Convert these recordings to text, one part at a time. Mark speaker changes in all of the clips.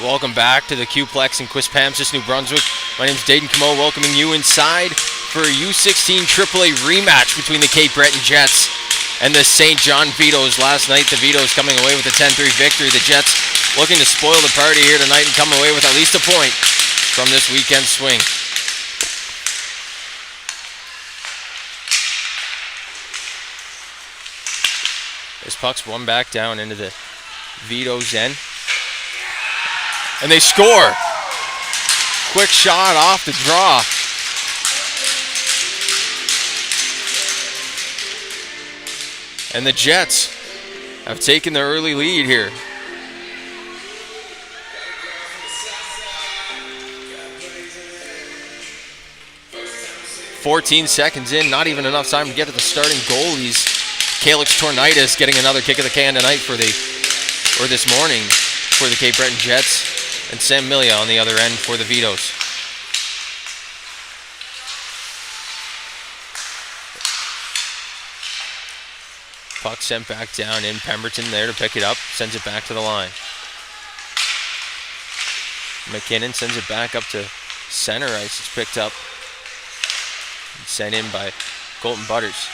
Speaker 1: Welcome back to the Q-Plex in Quispamsis, New Brunswick. My name is Dayton Camo, welcoming you inside for a U16 AAA rematch between the Cape Breton Jets and the St. John Vitos. Last night, the Vitos coming away with a 10-3 victory. The Jets looking to spoil the party here tonight and come away with at least a point from this weekend swing. This puck's one back down into the Vitos end. And they score. Quick shot off the draw. And the Jets have taken the early lead here. "14 seconds in, not even enough time to get to the starting goalies. Calix Tornitis getting another kick of the can tonight this morning for the Cape Breton Jets. And Sam Milia on the other end for the Vitos. Puck sent back down in. Pemberton there to pick it up. Sends it back to the line. McKinnon sends it back up to center ice. It's picked up. Sent in by Colton Butters.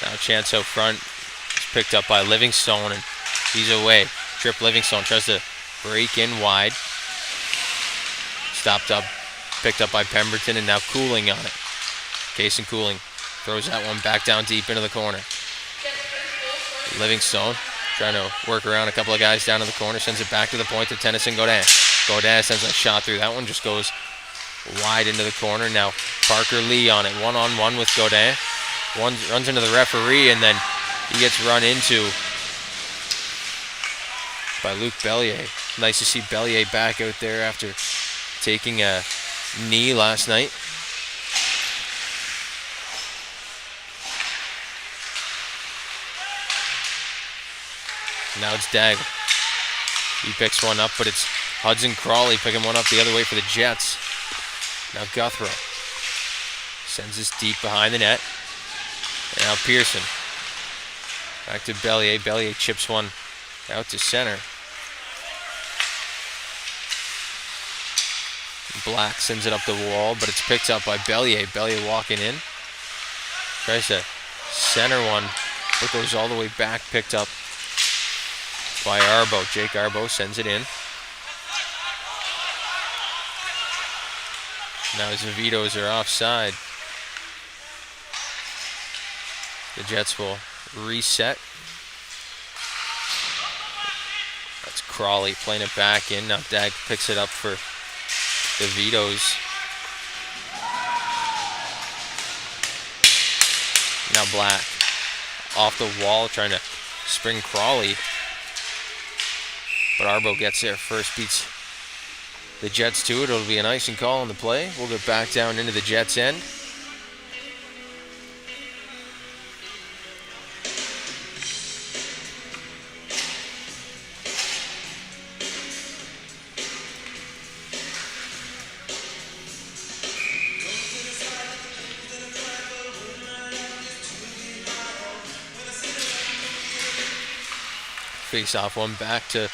Speaker 1: Now a chance out front. It's picked up by Livingstone, and he's away. Trip Livingstone tries to break in wide. Stopped up, picked up by Pemberton, and now Cooling on it. Cason Cooling throws that one back down deep into the corner. Livingstone trying to work around a couple of guys down in the corner, sends it back to the point to Tennyson Godin. Godin sends a shot through. That one just goes wide into the corner. Now Parker Lee on it, one-on-one with Godin. Runs into the referee, and then he gets run into by Luc Bellier. Nice to see Bellier back out there after taking a knee last night. Now it's Dag. He picks one up, but it's Hudson Crawley picking one up the other way for the Jets. Now Guthrow sends this deep behind the net. And now Pearson. Back to Bellier. Bellier chips one out to center. Black sends it up the wall, but it's picked up by Bellier. Bellier walking in. Tries to center one, but goes all the way back, picked up by Arbo. Jake Arbo sends it in. Now his Vitos are offside. The Jets will reset. That's Crawley playing it back in. Now Dag picks it up for the Vitos. Now Black off the wall trying to spring Crawley. But Arbo gets there first, beats the Jets to it. It'll be an icing call on the play. We'll get back down into the Jets' end. Face off one back to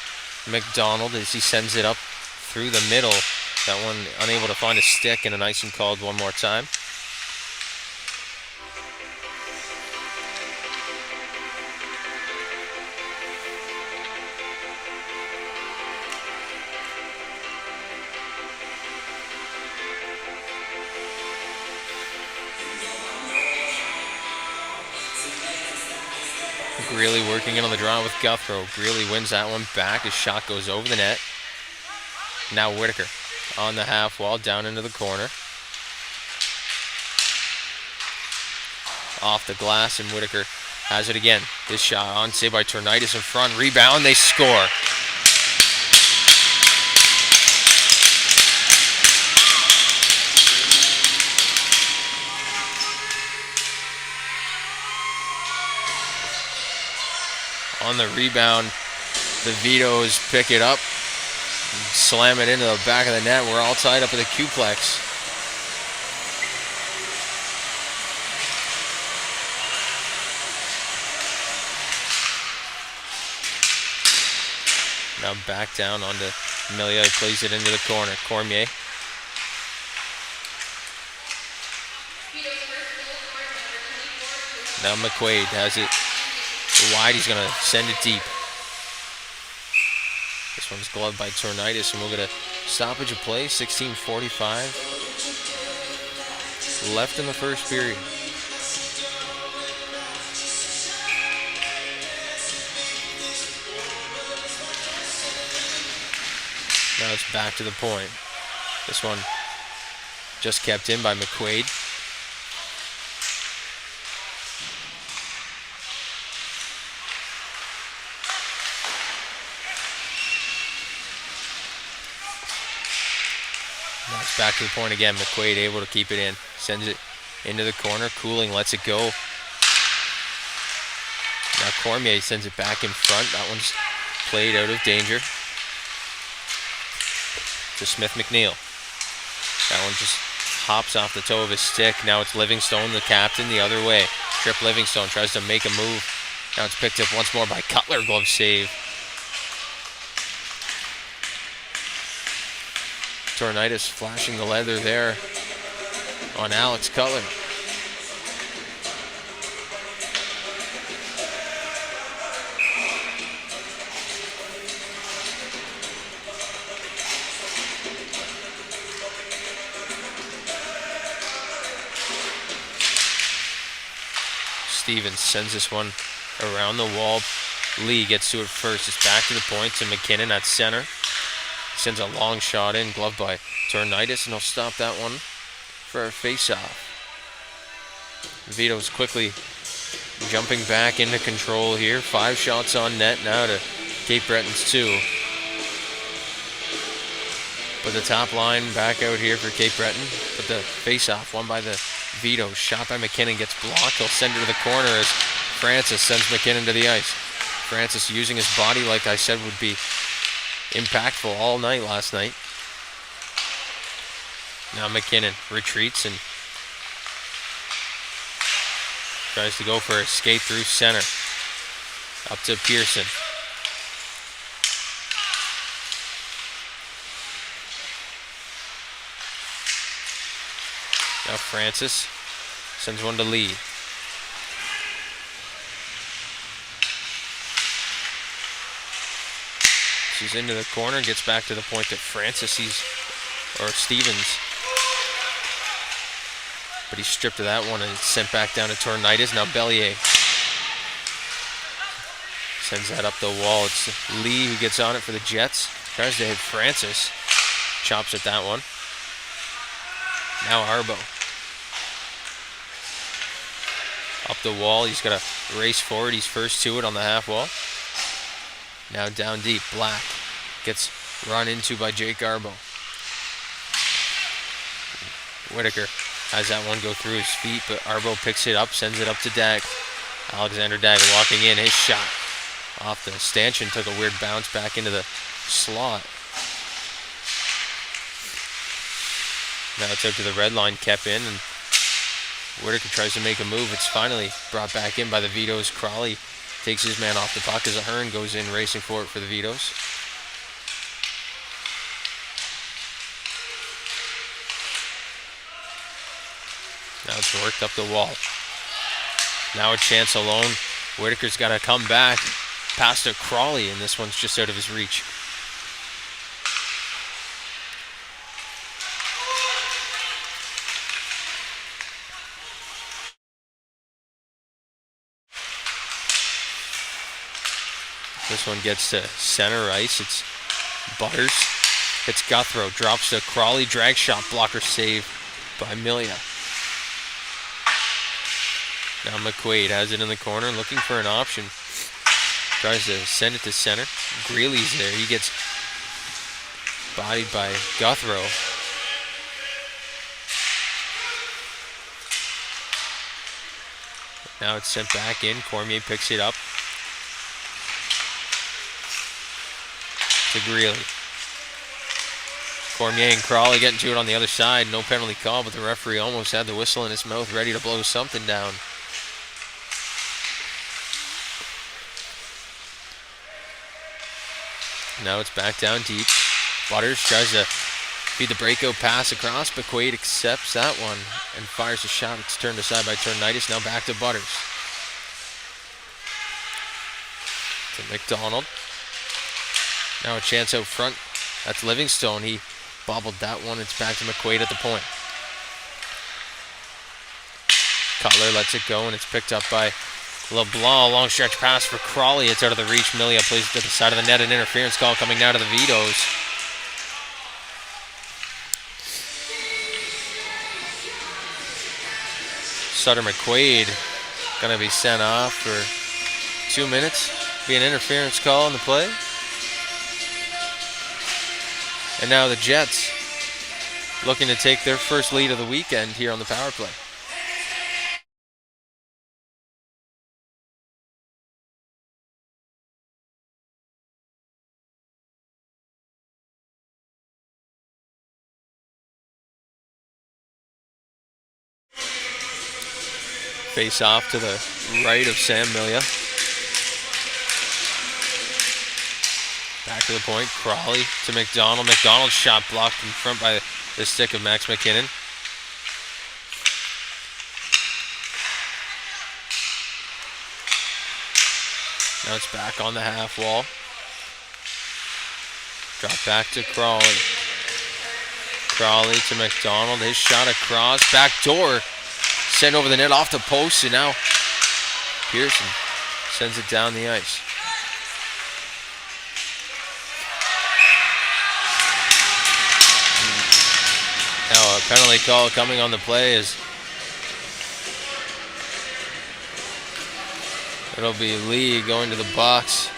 Speaker 1: McDonald as he sends it up through the middle. That one unable to find a stick, and an icing called one more time. Greeley working in on the draw with Guthrow. Greeley wins that one back. His shot goes over the net. Now Whitaker on the half wall, down into the corner. Off the glass, and Whitaker has it again. This shot on, saved by Tornitis in front. Rebound, they score. On the rebound, the Vitos pick it up, slam it into the back of the net. We're all tied up with a Q-Plex. Now back down onto Amelia. He plays it into the corner. Cormier. Now McQuaid has it wide. He's going to send it deep. This one's gloved by Tornitis, and we'll get a stoppage of play. 16:45 left in the first period. Now it's back to the point. This one just kept in by McQuaid. Now it's back to the point again. McQuaid able to keep it in. Sends it into the corner. Cooling lets it go. Now Cormier sends it back in front. That one's played out of danger to Smith McNeil. That one just hops off the toe of his stick. Now it's Livingstone, the captain, the other way. Trip Livingstone tries to make a move. Now it's picked up once more by Cutler. Glove save. Tornitis flashing the leather there on Alex Cutler. Stevens sends this one around the wall. Lee gets to it first. It's back to the point to McKinnon at center. Sends a long shot in, gloved by Tornitis, and he'll stop that one for a face-off. Vitos quickly jumping back into control here. 5 shots on net now to Cape Breton's 2. But the top line back out here for Cape Breton. But the face-off won by the Vitos. Shot by McKinnon gets blocked. He'll send it to the corner as Francis sends McKinnon to the ice. Francis using his body, like I said, would be impactful all night last night. Now McKinnon retreats and tries to go for a skate through center. Up to Pearson. Now Francis sends one to Lee. She's into the corner, gets back to the point that Francis Stevens. But he's stripped of that one and sent back down to Tornitis. Now Bellier sends that up the wall. It's Lee who gets on it for the Jets. Tries to hit Francis. Chops at that one. Now Arbo. Up the wall. He's got to race forward. He's first to it on the half wall. Now down deep. Black gets run into by Jake Arbo. Whitaker has that one go through his feet, but Arbo picks it up, sends it up to Dag. Alexander Dag walking in. His shot off the stanchion took a weird bounce back into the slot. Now it's out to the red line, kept in, and Whitaker tries to make a move. It's finally brought back in by the Vitos. Crawley takes his man off the puck as Ahern goes in racing for it for the Vitos. Now it's worked up the wall. Now a chance alone. Whitaker's got to come back past to Crawley, and this one's just out of his reach. This one gets to center ice. It's Butters. It's Guthrow. Drops to Crawley. Drag shot blocker save by Milia. Now McQuaid has it in the corner looking for an option. Tries to send it to center. Greeley's there. He gets bodied by Guthrow. Now it's sent back in. Cormier picks it up to Greeley. Cormier and Crawley getting to it on the other side. No penalty call, but the referee almost had the whistle in his mouth ready to blow something down. Now it's back down deep. Butters tries to feed the breakout pass across, but Quaid accepts that one and fires a shot. It's turned aside by Tornitis. Now back to Butters. To McDonald. Now a chance out front. That's Livingstone. He bobbled that one. It's back to McQuaid at the point. Cutler lets it go, and it's picked up by LeBlanc. Long stretch pass for Crawley. It's out of the reach. Milia plays it to the side of the net. An interference call coming now to the Vitos. Sutter McQuaid going to be sent off for 2 minutes. Be an interference call on the play. And now the Jets looking to take their first lead of the weekend here on the power play. Face off to the right of Sam Milia. Back to the point, Crawley to McDonald. McDonald's shot blocked in front by the stick of Max McKinnon. Now it's back on the half wall. Drop back to Crawley. Crawley to McDonald. His shot across. Back door. Sent over the net off the post. And now Pearson sends it down the ice. Now a penalty call coming on the play is it'll be Lee going to the box.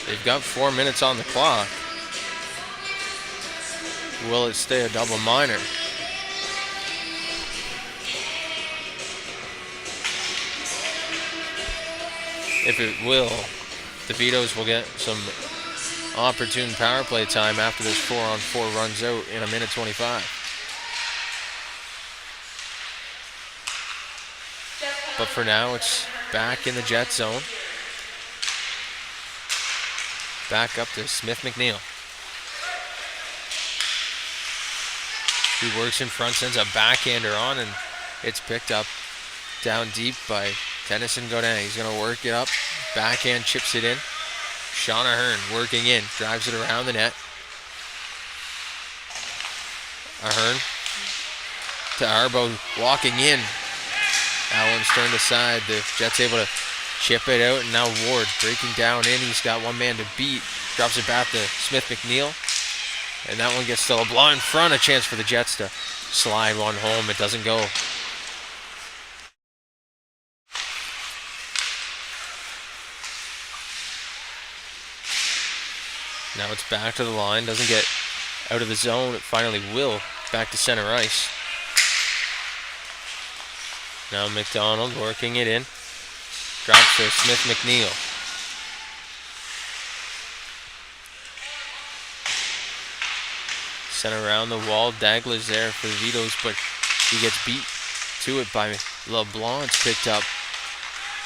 Speaker 1: They've got 4 minutes on the clock. Will it stay a double minor? If it will, the Vitos will get some opportune power play time after this 4-on-4 runs out in 1:25. But for now, it's back in the Jet zone. Back up to Smith McNeil. He works in front, sends a backhander on, and it's picked up down deep by Tennyson Godin. He's going to work it up. Backhand chips it in. Sean Ahern working in. Drives it around the net. Ahern to Arbo walking in. That one's turned aside. The Jets able to chip it out, and now Ward breaking down in. He's got one man to beat. Drops it back to Smith McNeil. And that one gets to LeBlanc in front. A chance for the Jets to slide one home. It doesn't go. Now it's back to the line. Doesn't get out of the zone. It finally will. Back to center ice. Now McDonald working it in. Drops to Smith McNeil. Sent around the wall. Dagler's there for the Vitos, but he gets beat to it by LeBlanc. It's picked up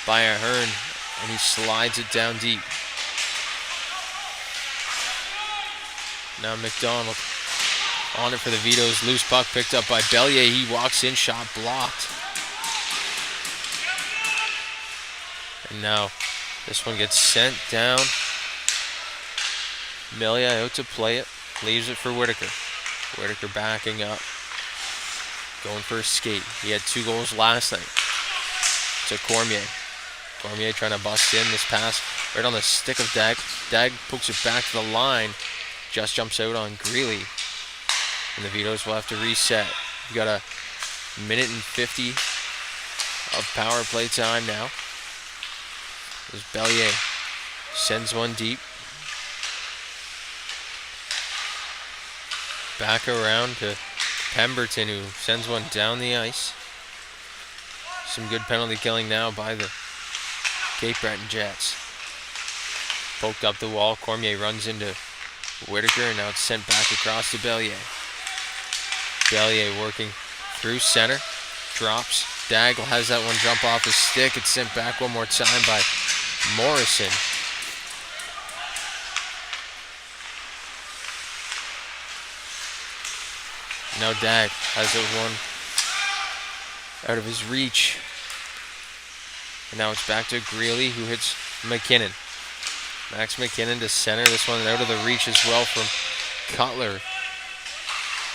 Speaker 1: by Ahern, and he slides it down deep. Now McDonald on it for the Vitos. Loose puck picked up by Bellier. He walks in, shot blocked. And now this one gets sent down. Milia out to play it. Leaves it for Whitaker. Whitaker backing up. Going for a skate. He had 2 goals last night. To Cormier. Cormier trying to bust in this pass right on the stick of Dag. Dag pokes it back to the line. Just jumps out on Greeley. And the Vitos will have to reset. We've got 1:50 of power play time now. As Bellier sends one deep. Back around to Pemberton, who sends one down the ice. Some good penalty killing now by the Cape Breton Jets. Poked up the wall. Cormier runs into Whitaker, and now it's sent back across to Bellier. Bellier working through center. Drops. Daigle has that one jump off his stick. It's sent back one more time by Morrison. Now Dag has it one out of his reach. And now it's back to Greeley, who hits McKinnon. Max McKinnon to center. This one out of the reach as well from Cutler.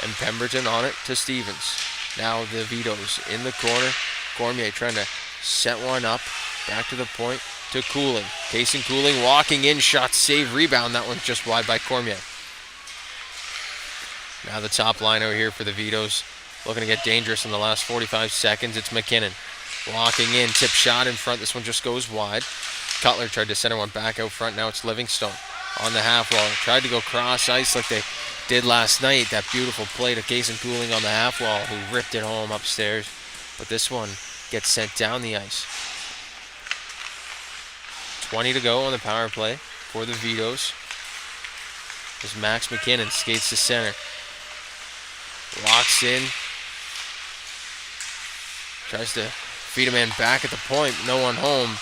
Speaker 1: And Pemberton on it to Stevens. Now the Vitos in the corner. Cormier trying to set one up. Back to the point to Cooling. Casey Cooling walking in. Shot, save, rebound. That one's just wide by Cormier. Now the top line over here for the Vitos. Looking to get dangerous in the last 45 seconds. It's McKinnon. Walking in. Tip shot in front. This one just goes wide. Cutler tried to center one back out front. Now it's Livingstone on the half wall. Tried to go cross ice like they did last night. That beautiful play to Casey Cooling on the half wall, who ripped it home upstairs. But this one gets sent down the ice. 20 to go on the power play for the Vitos. As Max McKinnon skates to center. Locks in. Tries to feed a man back at the point. No one home.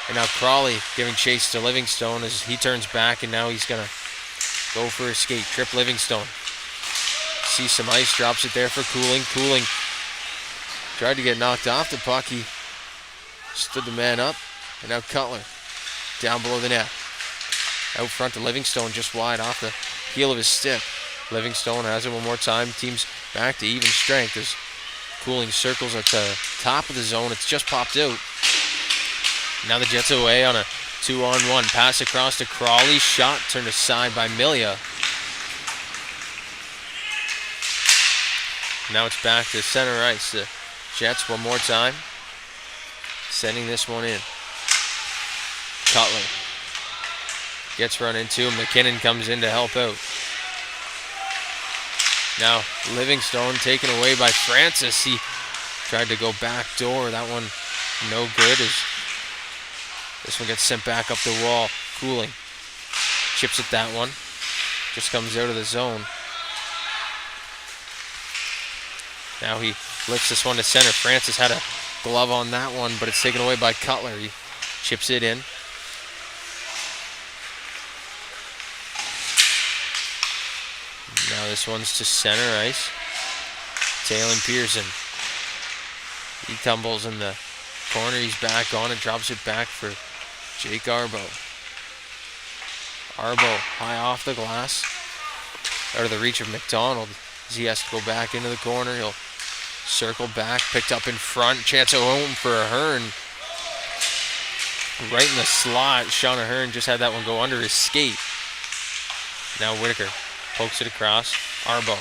Speaker 1: And now Crawley giving chase to Livingstone as he turns back, and now he's going to go for a skate. Trip Livingstone. See some ice, drops it there for Cooling. Cooling tried to get knocked off the puck. He stood the man up. And now Cutler down below the net. Out front to Livingstone, just wide off the heel of his stick. Livingstone has it one more time. Team's back to even strength as Cooling circles at the top of the zone. It's just popped out. Now the Jets away on a 2-on-1. Pass across to Crawley. Shot turned aside by Milia. Now it's back to center ice. The Jets one more time. Sending this one in. Cutler gets run into. McKinnon comes in to help out. Now Livingstone taken away by Francis. He tried to go back door. That one no good as this one gets sent back up the wall. Cooling chips at that one. Just comes out of the zone. Now he lifts this one to center. Francis had a glove on that one, but it's taken away by Cutler. He chips it in. Now this one's to center ice. Talon Pearson. He tumbles in the corner. He's back on it. Drops it back for Jake Arbo. Arbo high off the glass. Out of the reach of McDonald. As he has to go back into the corner. He'll circle back. Picked up in front. Chance at home for Ahern. Right in the slot. Sean Ahern just had that one go under his skate. Now Whitaker pokes it across. Arbo.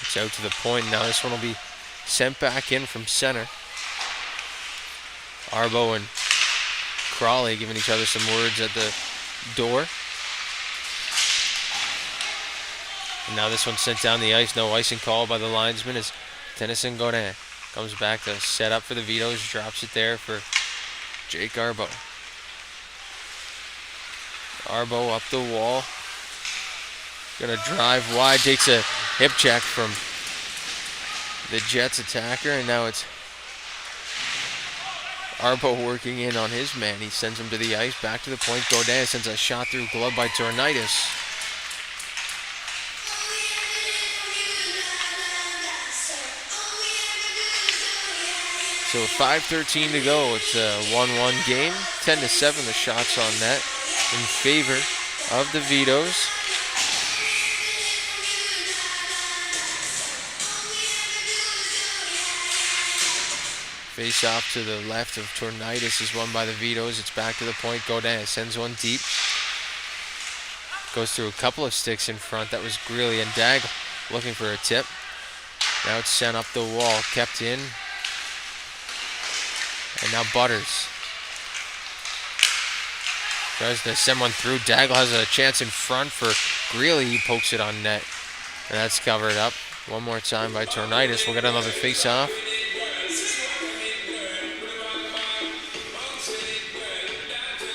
Speaker 1: It's out to the point. Now this one will be sent back in from center. Arbo and Crawley giving each other some words at the door. And now this one's sent down the ice. No icing call by the linesman as Tennyson Godin comes back to set up for the Vitos. Drops it there for Jake Arbo. Arbo up the wall. Gonna drive wide. Takes a hip check from the Jets attacker. And now it's Arbo working in on his man. He sends him to the ice. Back to the point. Godin sends a shot through glove by Tornitis. So 5:13 to go. It's a 1-1 game. 10-7 the shots on net in favor of the Vitos. Face off to the left of Tornitis is won by the Vitos. It's back to the point. Godin sends one deep. Goes through a couple of sticks in front. That was Greeley and Dag looking for a tip. Now it's sent up the wall. Kept in. And now Butters tries to send one through. Daigle has a chance in front for Greeley. He pokes it on net. And that's covered up. One more time by Tornitis. We'll get another face-off.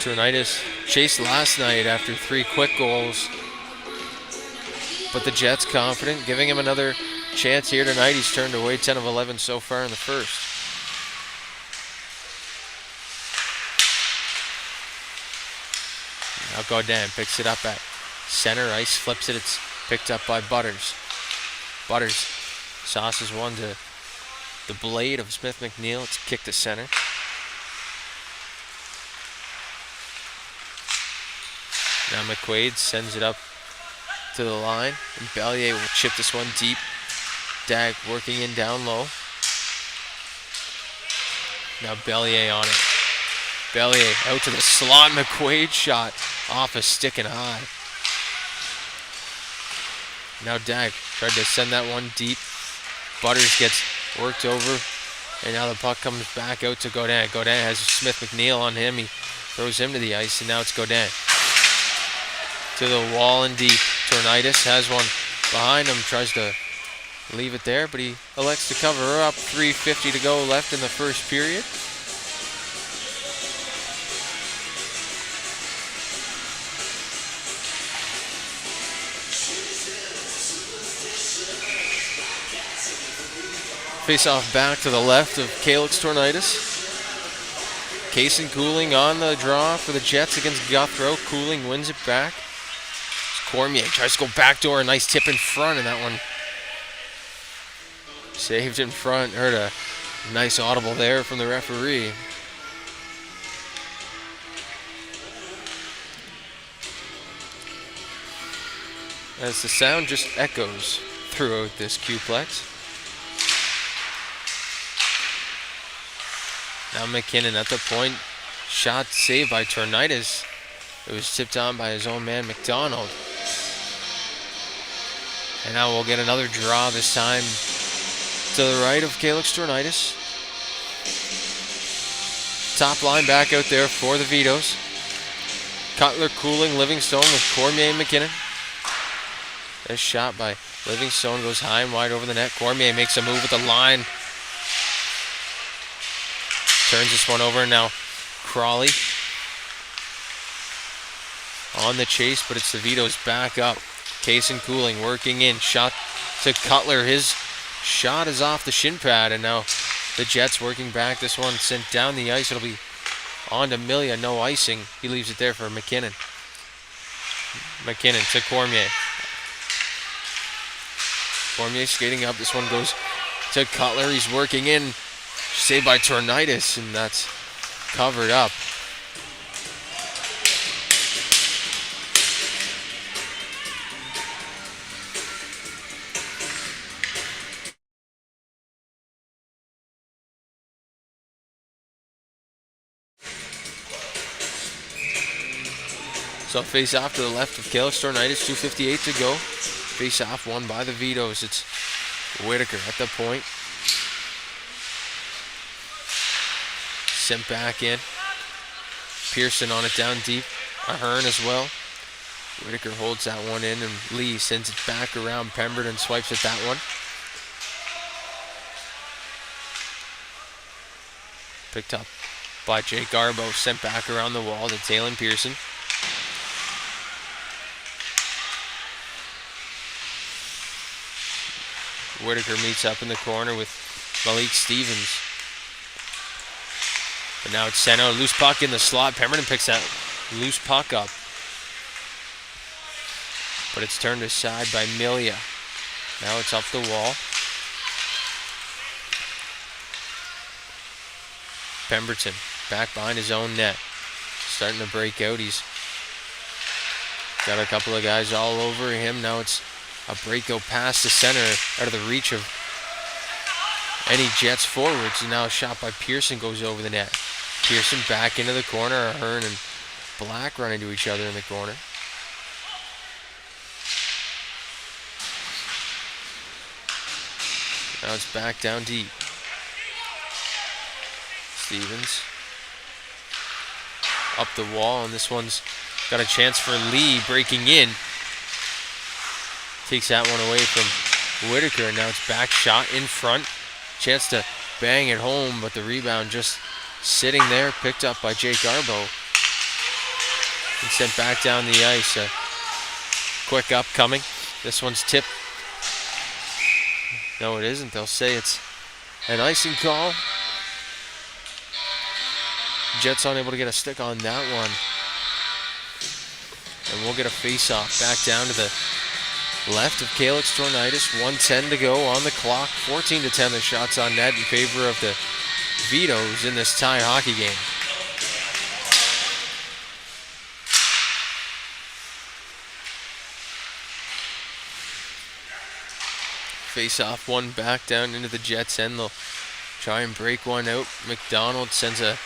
Speaker 1: Tornitis chased last night after 3 quick goals. But the Jets confident, giving him another chance here tonight. He's turned away 10 of 11 so far in the first. Now Godin picks it up at center ice, flips it. It's picked up by Butters. Butters sauces one to the blade of Smith McNeil. It's kicked to center. Now McQuaid sends it up to the line, and Bellier will chip this one deep. Dag working in down low. Now Bellier on it. Bellier out to the slot. McQuaid shot off a stick and high. Now Dag tried to send that one deep. Butters gets worked over, and now the puck comes back out to Godin. Godin has Smith McNeil on him. He throws him to the ice, and now it's Godin. To the wall and deep. Tornitis has one behind him, tries to leave it there, but he elects to cover her up. 3:50 to go left in the first period. Face off back to the left of Calix Tornitis. Kaysen Cooling on the draw for the Jets against Guthrow. Cooling wins it back. Cormier tries to go backdoor, a nice tip in front, and that one saved in front. Heard a nice audible there from the referee. As the sound just echoes throughout this Q-plex. Now McKinnon at the point. Shot saved by Tornitis. It was tipped on by his own man, McDonald. And now we'll get another draw, this time to the right of Calix Tornitis. Top line back out there for the Vitos. Cutler, Cooling, Livingstone with Cormier and McKinnon. This shot by Livingstone goes high and wide over the net. Cormier makes a move at the line. Turns this one over, and now Crawley on the chase, but it's the Vitos back up. Kaysen Cooling working in. Shot to Cutler. His shot is off the shin pad, and now the Jets working back. This one sent down the ice. It'll be on to Milia. No icing. He leaves it there for McKinnon. McKinnon to Cormier. Cormier skating up. This one goes to Cutler. He's working in. Saved by Tornitis, and that's covered up. So face off to the left of Calix Tornitis, 2:58 to go. Face off won by the Vitos. It's Whitaker at the point. Sent back in. Pearson on it down deep. Ahern as well. Whitaker holds that one in, and Lee sends it back around. Pemberton swipes at that one. Picked up by Jake Garbo. Sent back around the wall to Talon Pearson. Whitaker meets up in the corner with Malik Stevens. But now it's sent out. Loose puck in the slot. Pemberton picks that loose puck up. But it's turned aside by Milia. Now it's up the wall. Pemberton back behind his own net. Starting to break out. He's got a couple of guys all over him. Now it's a breakout past the center, out of the reach of any Jets forwards. And now a shot by Pearson goes over the net. Pearson back into the corner. Ahern and Black run into each other in the corner. Now it's back down deep. Stevens up the wall, and this one's got a chance for Lee breaking in. Takes that one away from Whitaker, and now it's back shot in front. Chance to bang it home, but the rebound just sitting there, picked up by Jake Garbo. and sent back down the ice. Quick up coming. This one's tipped. No, it isn't. They'll say it's an icing call. Jets unable to get a stick on that one. And we'll get a face-off back down to the left of Calyx Tornitis. 1:10 to go on the clock. 14-10 the shots on net in favor of the Vitos in this tie hockey game. Face-off one back down into the Jets' end. They'll try and break one out. McDonald sends a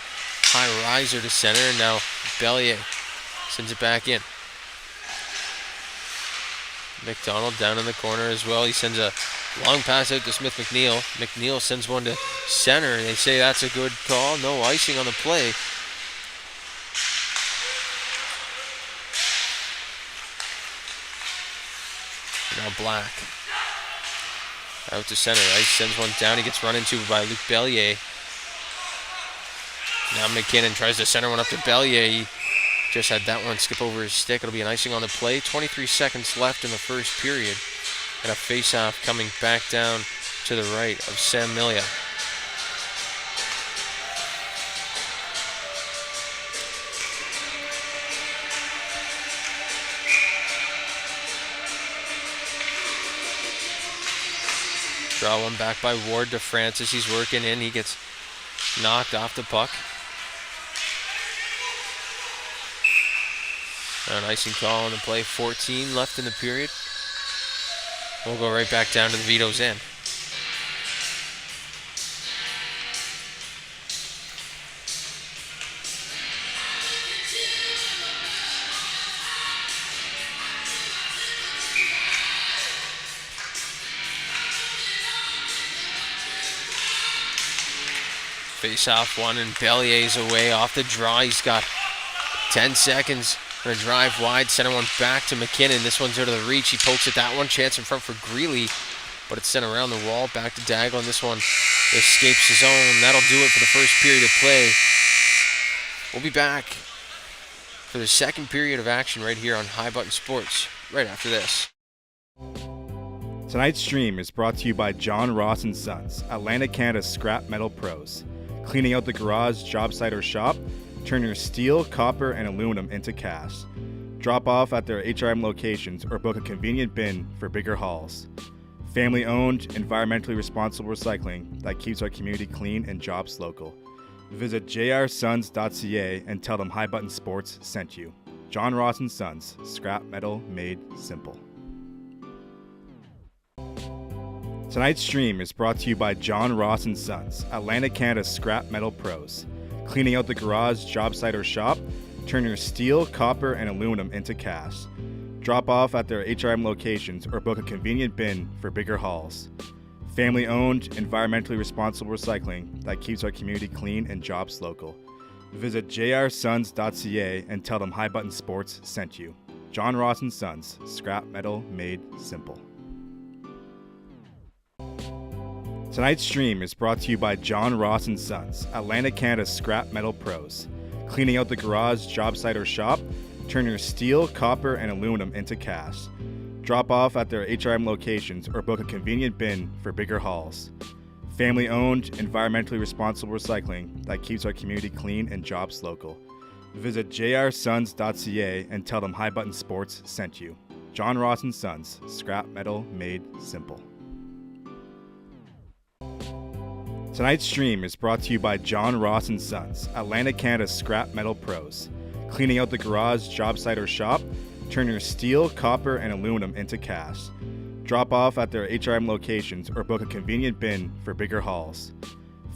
Speaker 1: high riser to center, and now Bellier sends it back in. McDonald down in the corner as well. He sends a long pass out to Smith McNeil. McNeil sends one to center. They say that's a good call. No icing on the play. Now Black out to center ice. Sends one down. He gets run into by Luc Bellier. Now McKinnon tries to center one up to Bellier. He just had that one skip over his stick. It'll be an icing on the play. 23 seconds left in the first period. And a face-off coming back down to the right of Sam Milia. Draw one back by Ward to Francis. He's working in. He gets knocked off the puck. An icing call on the play. 14 left in the period. We'll go right back down to the Vitos' end. Face off one, and Bellier's away off the draw. He's got 10 seconds. Gonna drive wide, center one back to McKinnon. This one's out of the reach. He pokes at that one. Chance in front for Greeley, but it's sent around the wall. Back to Daigle, and this one escapes his own. That'll do it for the first period of play. We'll be back for the second period of action right here on High Button Sports right after this.
Speaker 2: Tonight's stream is brought to you by John Ross & Sons, Atlantic Canada's scrap metal pros. Cleaning out the garage, job site, or shop, turn your steel, copper, and aluminum into cast. Drop off at their HRM locations or book a convenient bin for bigger hauls. Family-owned, environmentally responsible recycling that keeps our community clean and jobs local. Visit jrsons.ca and tell them High Button Sports sent you. John Ross & Sons, scrap metal made simple. Tonight's stream is brought to you by John Ross & Sons, Atlantic Canada's scrap metal pros. Cleaning out the garage, job site, or shop, turn your steel, copper, and aluminum into cast. Drop off at their HRM locations or book a convenient bin for bigger hauls. Family-owned, environmentally responsible recycling that keeps our community clean and jobs local. Visit jrsons.ca and tell them High Button Sports sent you. John Ross & Sons, scrap metal made simple. Tonight's stream is brought to you by John Ross & Sons, Atlantic Canada's scrap metal pros. Cleaning out the garage, job site, or shop, turn your steel, copper, and aluminum into cast. Drop off at their HRM locations or book a convenient bin for bigger hauls. Family-owned, environmentally responsible recycling that keeps our community clean and jobs local. Visit jrsons.ca and tell them High Button Sports sent you. John Ross & Sons, scrap metal made simple. Tonight's stream is brought to you by John Ross & Sons, Atlantic Canada's scrap metal pros. Cleaning out the garage, job site, or shop, turn your steel, copper, and aluminum into cast. Drop off at their HRM locations or book a convenient bin for bigger hauls.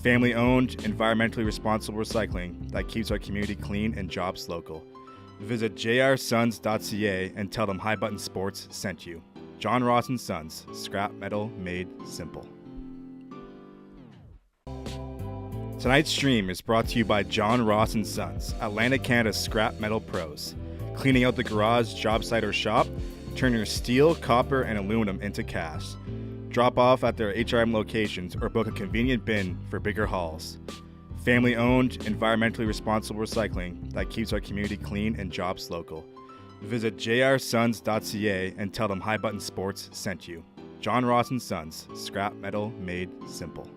Speaker 2: Family-owned, environmentally responsible recycling that keeps our community clean and jobs local. Visit jrsons.ca and tell them High Button Sports sent you. John Ross & Sons, scrap metal made simple. Tonight's stream is brought to you by John Ross & Sons, Atlantic Canada's scrap metal pros. Cleaning out the garage, job site, or shop, turn your steel, copper, and aluminum into cast. Drop off at their HRM locations or book a convenient bin for bigger hauls. Family owned, environmentally responsible recycling that keeps our community clean and jobs local. Visit jrsons.ca and tell them High Button Sports sent you. John Ross and Sons, scrap metal made simple.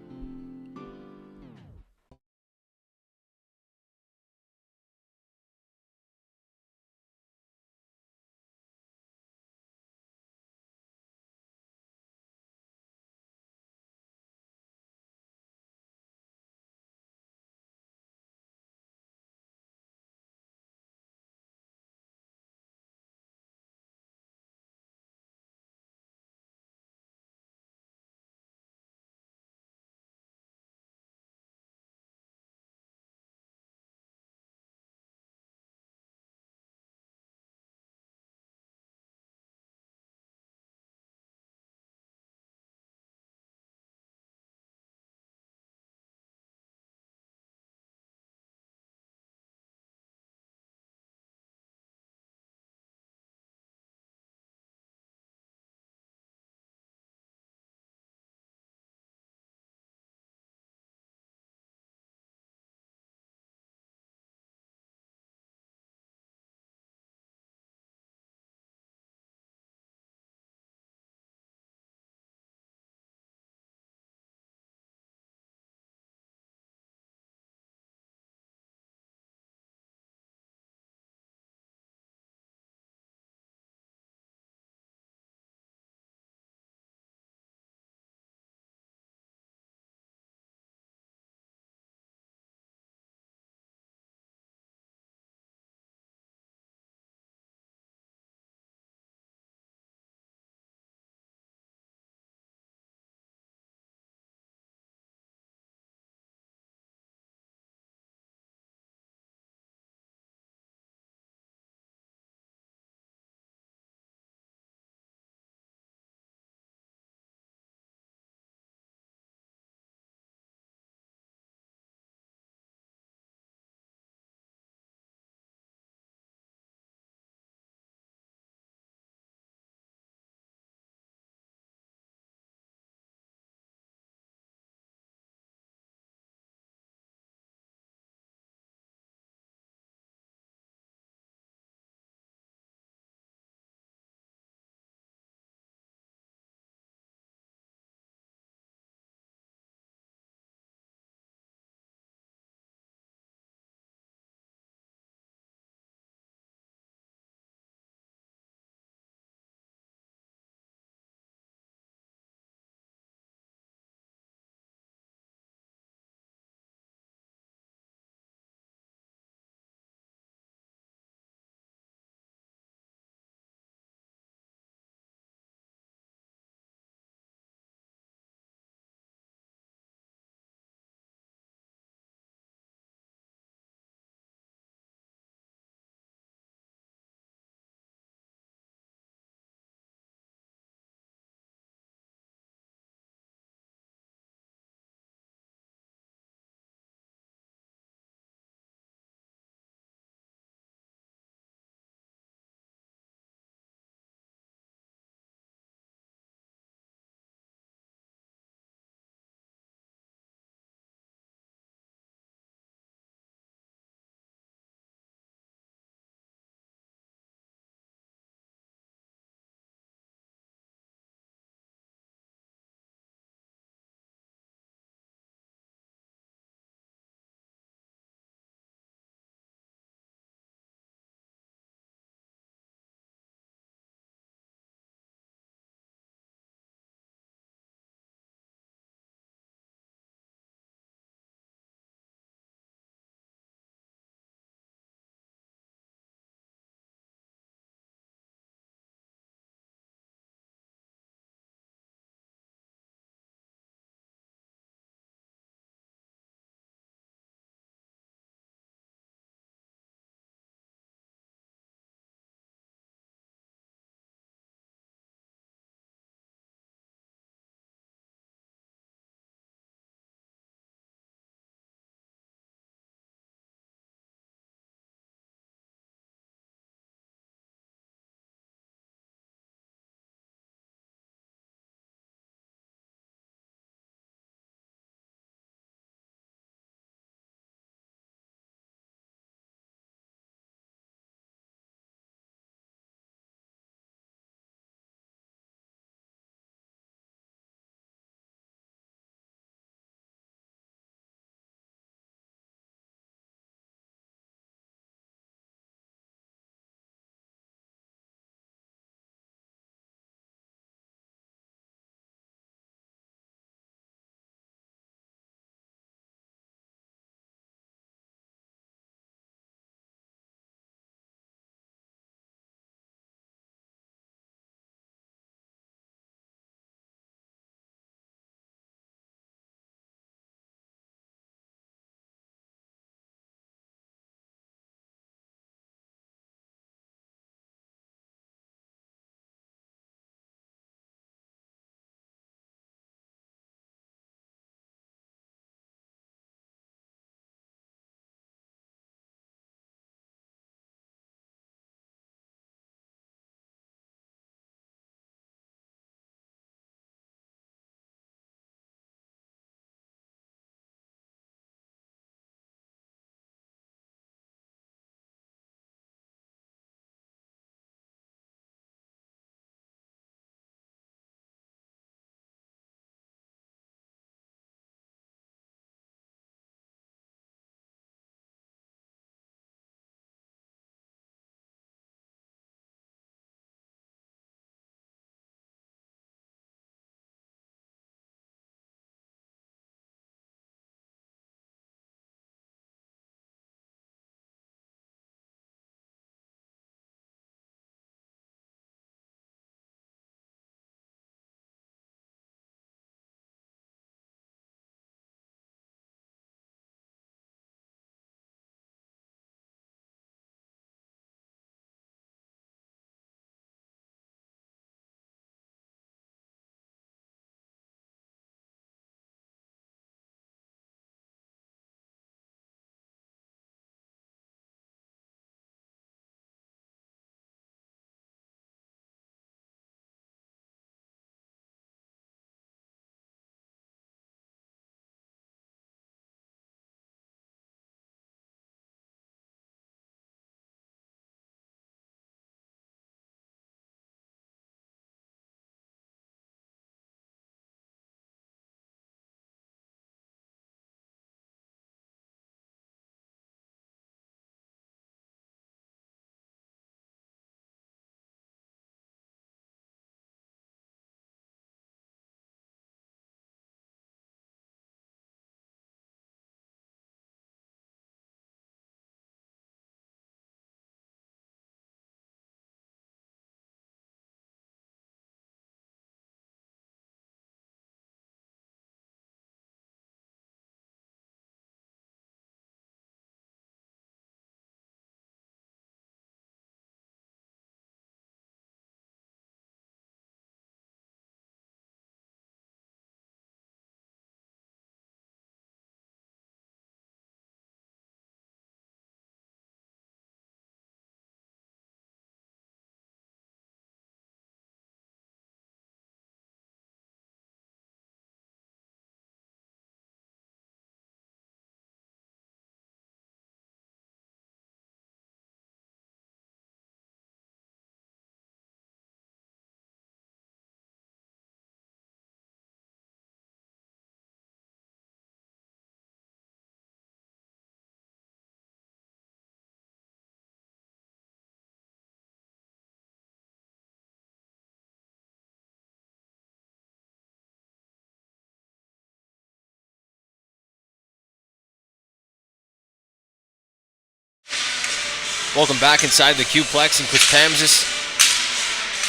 Speaker 1: Welcome back inside the Q-Plex in Quispamsis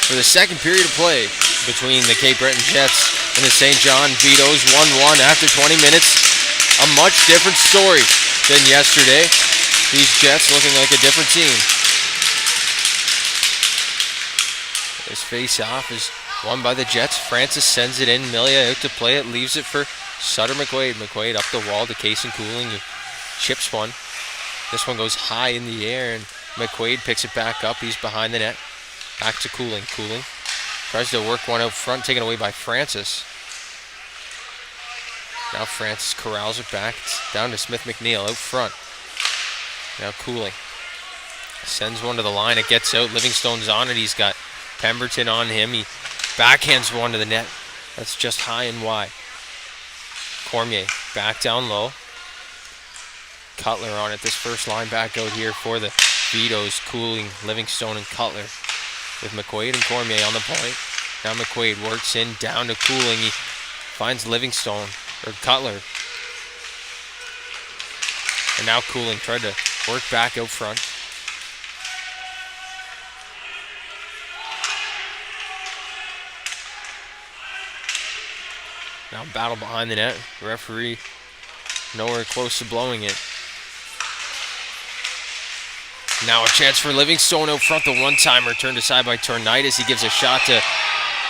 Speaker 1: for the second period of play between the Cape Breton Jets and the St. John Vitos. 1-1 after 20 minutes. A much different story than yesterday. These Jets looking like a different team. This face-off is won by the Jets. Francis sends it in. Milia out to play it. Leaves it for Sutter McQuaid. McQuaid up the wall to Kason Cooling. He chips one. This one goes high in the air, and McQuaid picks it back up. He's behind the net. Back to Cooling. Cooling tries to work one out front, taken away by Francis. Now Francis corrals it back. It's down to Smith McNeil out front. Now Cooling sends one to the line. It gets out. Livingstone's on it. He's got Pemberton on him. He backhands one to the net. That's just high and wide. Cormier back down low. Cutler on it. This first line back out here for the Vitos. Cooling, Livingstone, and Cutler with McQuaid and Cormier on the point. Now McQuaid works in down to Cooling. He finds Livingstone or Cutler. And now Cooling tried to work back out front. Now battle behind the net. Referee nowhere close to blowing it. Now a chance for Livingstone out front. The one-timer turned aside by Tornitis. He gives a shot to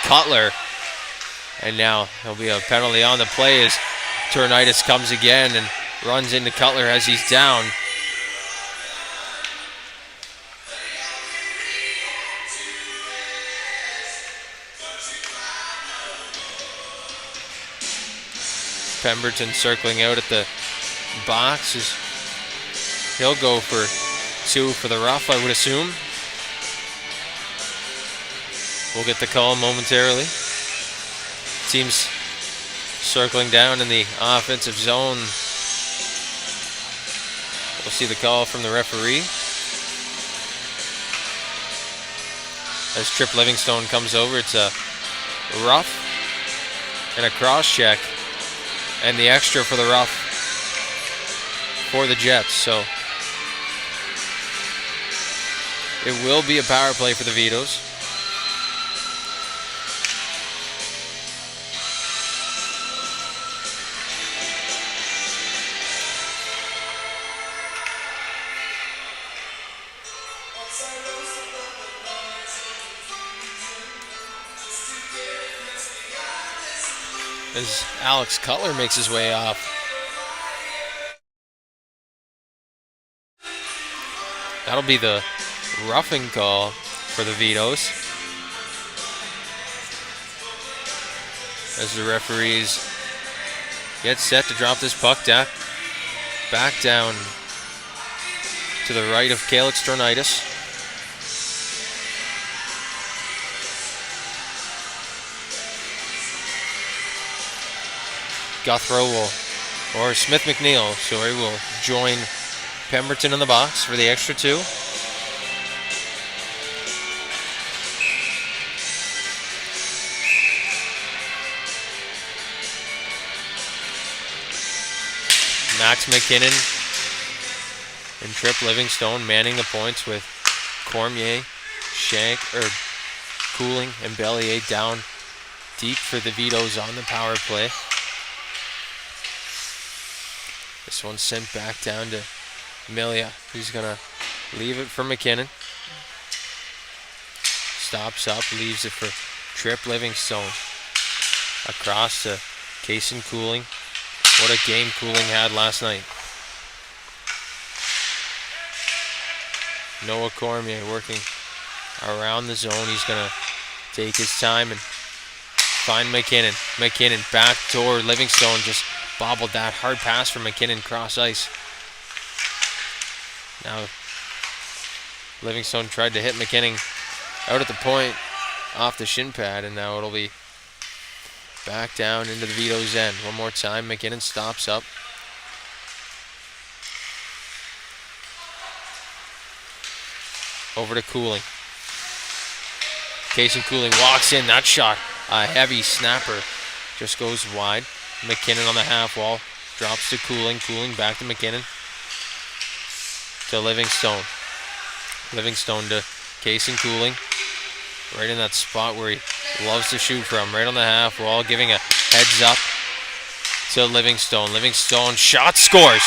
Speaker 1: Cutler. And now there'll be a penalty on the play as Tornitis comes again and runs into Cutler as he's down. Pemberton circling out at the box. He'll go for two for the rough, I would assume. We'll get the call momentarily. Teams circling down in the offensive zone. We'll see the call from the referee. As Trip Livingstone comes over, it's a rough and a cross check. And the extra for the rough for the Jets. So it will be a power play for the Vitos. As Alex Cutler makes his way off. That'll be the roughing call for the Vitos. As the referees get set to drop this puck back down to the right of Calix Tornitis. Guthrow or Smith McNeil, will join Pemberton in the box for the extra two. Max McKinnon and Trip Livingstone manning the points with Cormier, Shank, Cooling, and Bellier down deep for the Vitos on the power play. This one's sent back down to Milia, who's going to leave it for McKinnon. Stops up, leaves it for Trip Livingstone. Across to Kason Cooling. What a game Cooling had last night. Noah Cormier working around the zone. He's going to take his time and find McKinnon. McKinnon back toward Livingstone, just bobbled that hard pass from McKinnon cross ice. Now Livingstone tried to hit McKinnon out at the point off the shin pad, and now it'll be back down into the Vitos' end. One more time, McKinnon stops up. Over to Cooling. Kason Cooling walks in. That shot, a heavy snapper, just goes wide. McKinnon on the half wall, drops to Cooling. Cooling back to McKinnon. To Livingstone. Livingstone to Case and Cooling. Right in that spot where he loves to shoot from. Right on the half wall, giving a heads up to Livingstone. Livingstone shot, scores.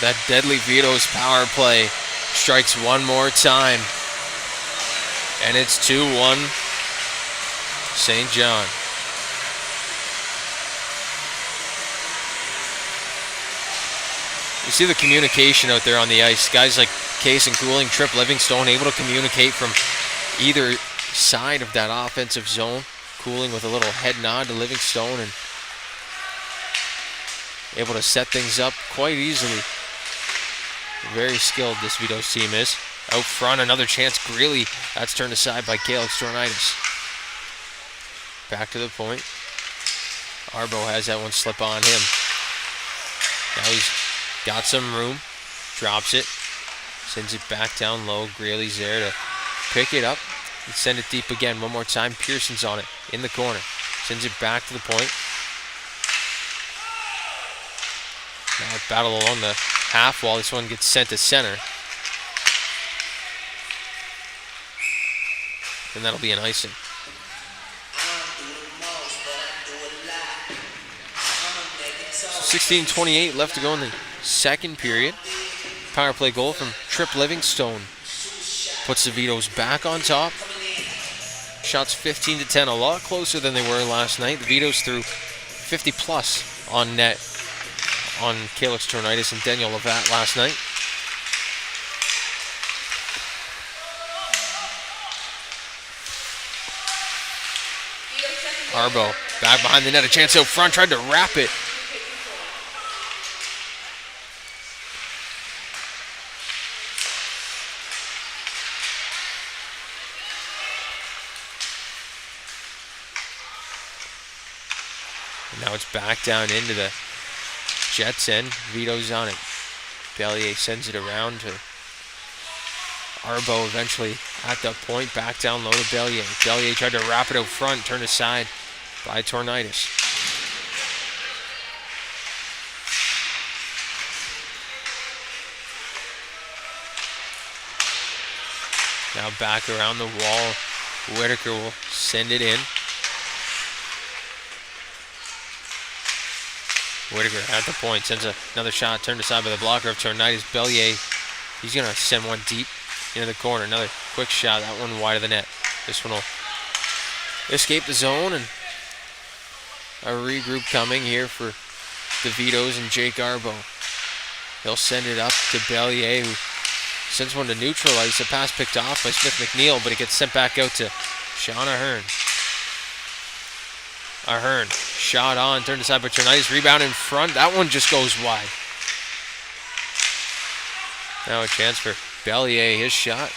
Speaker 1: That deadly Vitos power play strikes one more time. And it's 2-1 St. John. You see the communication out there on the ice. Guys like Case and Cooling, Trip Livingstone able to communicate from either side of that offensive zone. Cooling with a little head nod to Livingstone and able to set things up quite easily. Very skilled this Vitos team is. Out front, another chance. Greeley, that's turned aside by Calix Tornitis. Back to the point. Arbo has that one slip on him. Now he's got some room. Drops it. Sends it back down low. Greeley's there to pick it up and send it deep again. One more time. Pearson's on it in the corner. Sends it back to the point. Now a battle along the half wall. This one gets sent to center. And that'll be an icing. 16:28 left to go in the second period. Power play goal from Trip Livingstone puts the Vitos back on top. Shots 15-10, a lot closer than they were last night. The Vitos threw 50 plus on net on Calix Tornitis and Daniel Levat last night. Arbo back behind the net, a chance out front, tried to wrap it. And now it's back down into the Jets end. Vito's on it. Bellier sends it around to Arbo eventually at that point. Back down low to Bellier. Bellier tried to wrap it out front, turned aside by Tornitis. Now back around the wall. Whitaker will send it in. Whitaker at the point, sends another shot, turned aside by the blocker of Tornitis. Bellier, he's going to send one deep into the corner. Another quick shot, that one wide of the net. This one will escape the zone, and a regroup coming here for the Vitos and Jake Arbo. He'll send it up to Bellier, who sends one to neutralize. The pass picked off by Smith McNeil, but it gets sent back out to Sean Ahern. Ahern, shot on, turned aside by Tornitis, rebound in front. That one just goes wide. Now a chance for Bellier, his shot.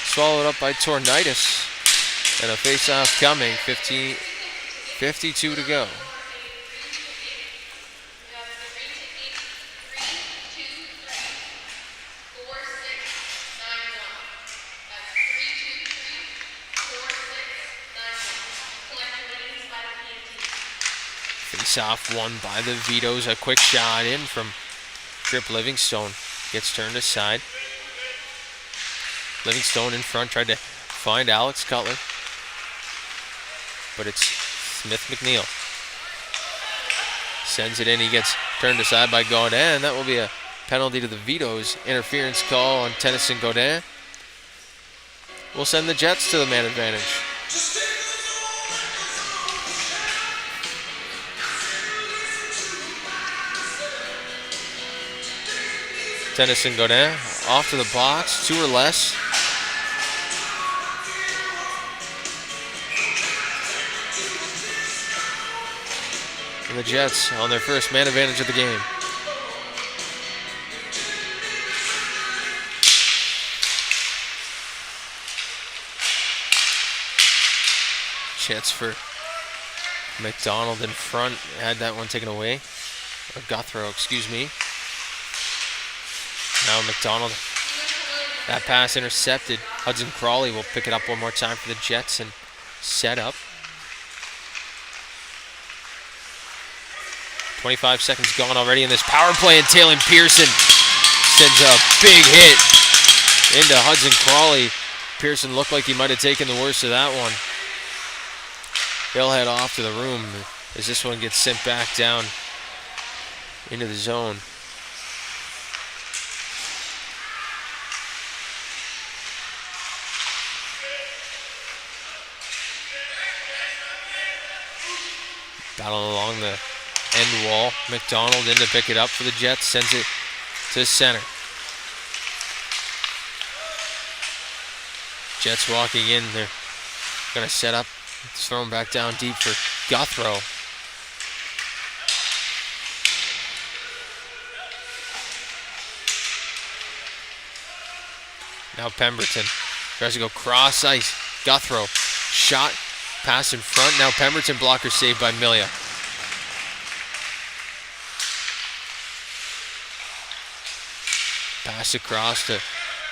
Speaker 1: Swallowed up by Tornitis. And a face-off coming, 52 to go. Face-off won by the Vitos. A quick shot in from Trip Livingstone. Gets turned aside. Livingstone in front, tried to find Alex Cutler. But it's Smith McNeil. Sends it in, he gets turned aside by Gaudin. That will be a penalty to the Vitos. Interference call on Tennyson Gaudin. We'll send the Jets to the man advantage. Tennyson Gaudin off to the box, 2 or less. And the Jets on their first man advantage of the game. Chance for McDonald in front. Had that one taken away. Or Guthrow, excuse me. Now McDonald. That pass intercepted. Hudson Crawley will pick it up one more time for the Jets and set up. 25 seconds gone already in this power play, and Taylor Pearson sends a big hit into Hudson Crawley. Pearson looked like he might have taken the worst of that one. He'll head off to the room as this one gets sent back down into the zone. Battle along the end wall. McDonald in to pick it up for the Jets. Sends it to center. Jets walking in. They're going to set up. It's thrown back down deep for Guthrow. Now Pemberton tries to go cross ice. Guthrow shot. Pass in front. Now Pemberton blocker saved by Milia. Pass across to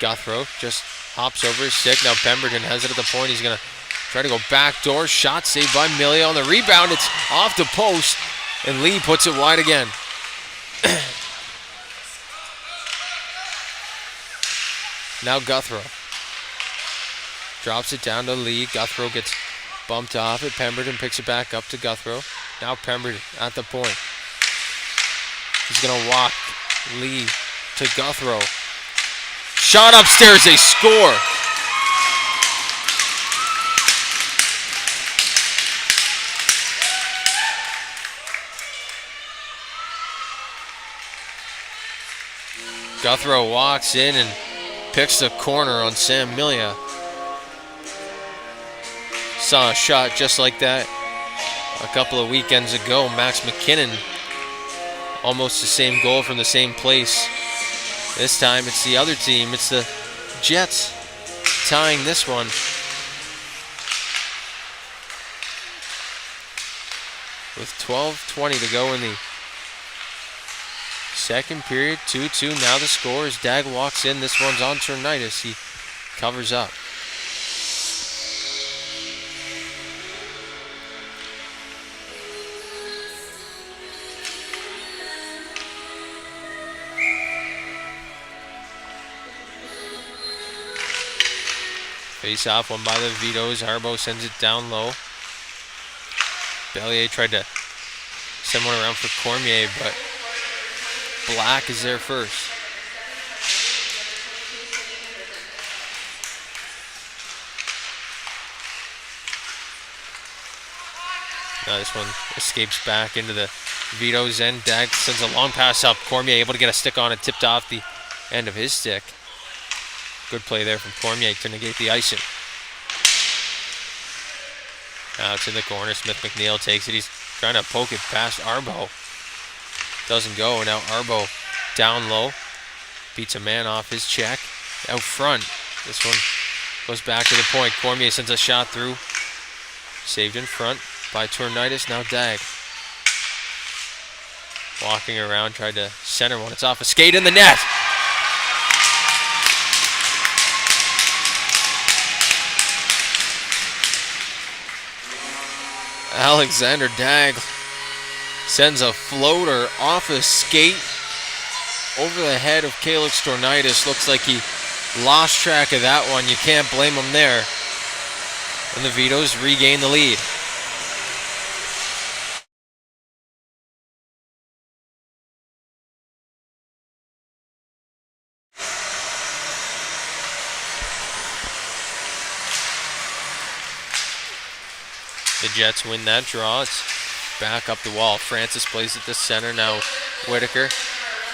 Speaker 1: Guthrow. Just hops over his stick. Now Pemberton has it at the point. He's going to try to go backdoor. Shot saved by Milia. On the rebound, it's off the post. And Lee puts it wide again. Now Guthrow. Drops it down to Lee. Guthrow gets bumped off it. Pemberton picks it back up to Guthrow. Now Pemberton at the point. He's going to walk Lee to Guthrow. Shot upstairs. They score. Guthrow walks in and picks the corner on Sam Milia. Saw a shot just like that a couple of weekends ago. Max McKinnon, almost the same goal from the same place. This time it's the other team. It's the Jets tying this one. With 12:20 to go in the second period, 2-2. Now the score as Dag walks in. This one's on Tornitis. He covers up. Face off one by the Vitos. Harbo sends it down low. Bellier tried to send one around for Cormier, but Black is there first. Now this one escapes back into the Vito's end. Dag sends a long pass up. Cormier able to get a stick on it, tipped off the end of his stick. Good play there from Cormier to negate the icing. Now it's in the corner. Smith McNeil takes it. He's trying to poke it past Arbo. Doesn't go. Now Arbo down low. Beats a man off his check. Out front. This one goes back to the point. Cormier sends a shot through. Saved in front by Tornitis. Now Dag. Walking around. Tried to center one. It's off a skate in the net. Alexander Dag sends a floater off a skate over the head of Calix Tornitis. Looks like he lost track of that one. You can't blame him there. And the Vitos regain the lead. The Jets win that draw. It's back up the wall. Francis plays at the center. Now Whitaker.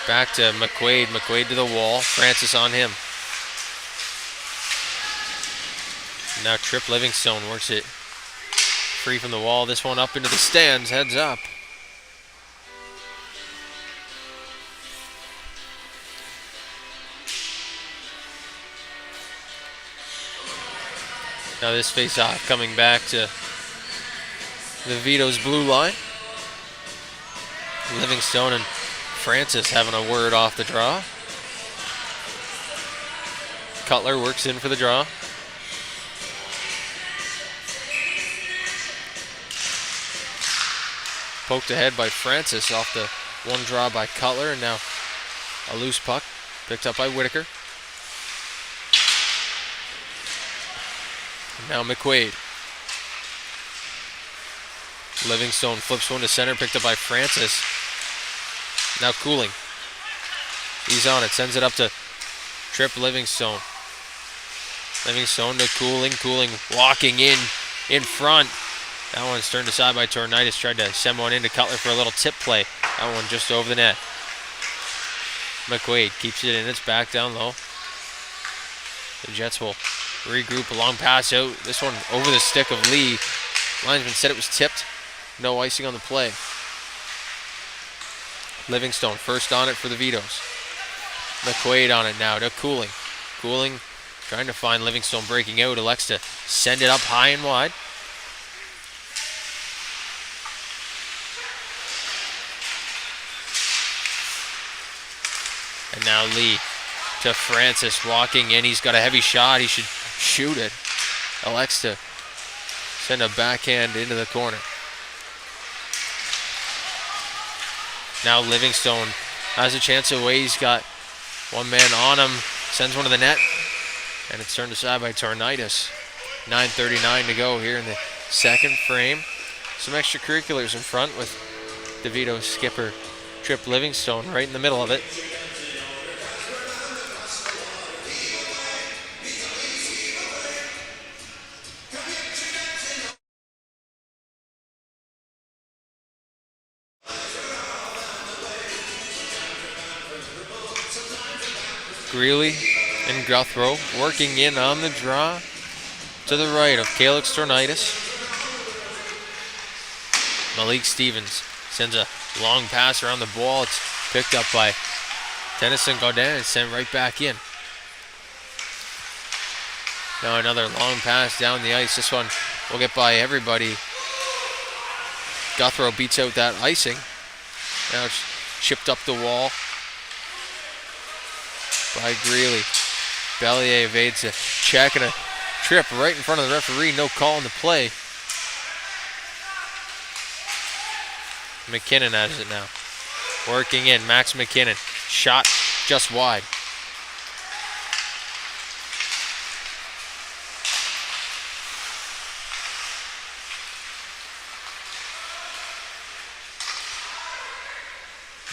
Speaker 1: Back to McQuaid. McQuaid to the wall. Francis on him. Now Tripp Livingstone works it free from the wall. This one up into the stands. Heads up. Now this face-off coming back to the Vito's blue line. Livingstone and Francis having a word off the draw. Cutler works in for the draw. Poked ahead by Francis off the one draw by Cutler, and now a loose puck picked up by Whitaker. Now McQuaid. Livingstone flips one to center, picked up by Francis. Now Cooling. He's on it, sends it up to Tripp Livingstone. Livingstone to Cooling. Cooling walking in front. That one's turned aside by Tornitis. Tried to send one into Cutler for a little tip play. That one just over the net. McQuaid keeps it in its back down low. The Jets will regroup. A long pass out. This one over the stick of Lee. Linesman said it was tipped. No icing on the play. Livingstone first on it for the Vitos. McQuaid on it now to Cooling. Cooling trying to find Livingstone breaking out. Elects to send it up high and wide. And now Lee to Francis walking in. He's got a heavy shot. He should shoot it. Elects to send a backhand into the corner. Now Livingstone has a chance away. He's got one man on him. Sends one to the net. And it's turned aside by Tornitis. 9:39 to go here in the second frame. Some extracurriculars in front with DeVito skipper Tripp Livingstone right in the middle of it. Greeley and Guthrow working in on the draw to the right of Calix Tornitis. Malik Stevens sends a long pass around the ball. It's picked up by Tennyson Gaudin and sent right back in. Now another long pass down the ice. This one will get by everybody. Guthrow beats out that icing. Now it's chipped up the wall by Greeley. Bellier evades a check and a trip right in front of the referee. No call on the play. McKinnon has it now. Working in, Max McKinnon. Shot just wide.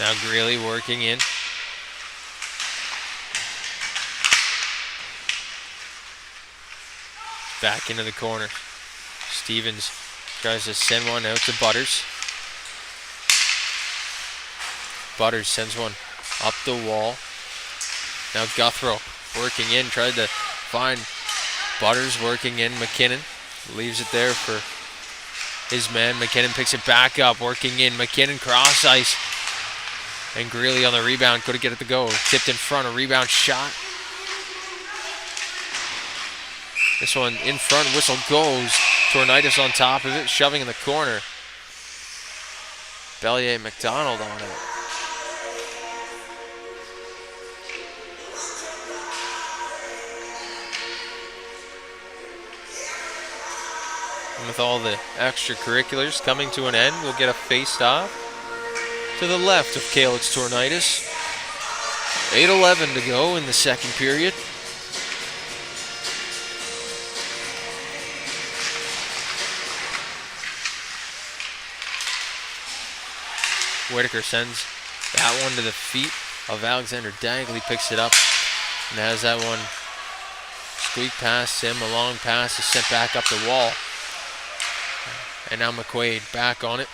Speaker 1: Now Greeley working in. Back into the corner. Stevens tries to send one out to Butters. Butters sends one up the wall. Now Guthrow working in, tried to find Butters working in. McKinnon leaves it there for his man. McKinnon picks it back up, working in. McKinnon cross ice. And Greeley on the rebound, couldn't get it to go. Tipped in front, a rebound shot. This one in front, whistle goes. Tornitis on top of it, shoving in the corner. Bellier McDonald on it. And with all the extracurriculars coming to an end, we'll get a face-off to the left of Calix Tornitis. 8:11 to go in the second period. Whitaker sends that one to the feet of Alexander Dagley, picks it up and has that one squeak past him. A long pass is sent back up the wall. And now McQuaid back on it.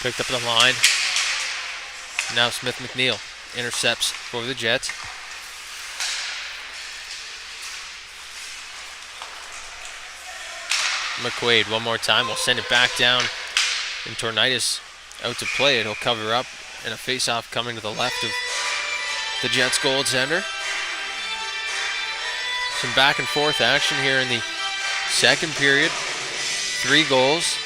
Speaker 1: Picked up the line. Now Smith McNeil intercepts for the Jets. McQuaid one more time. Will send it back down. And Tornitis out to play it. He'll cover up. And a face-off coming to the left of the Jets goaltender. Some back and forth action here in the second period. 3 goals.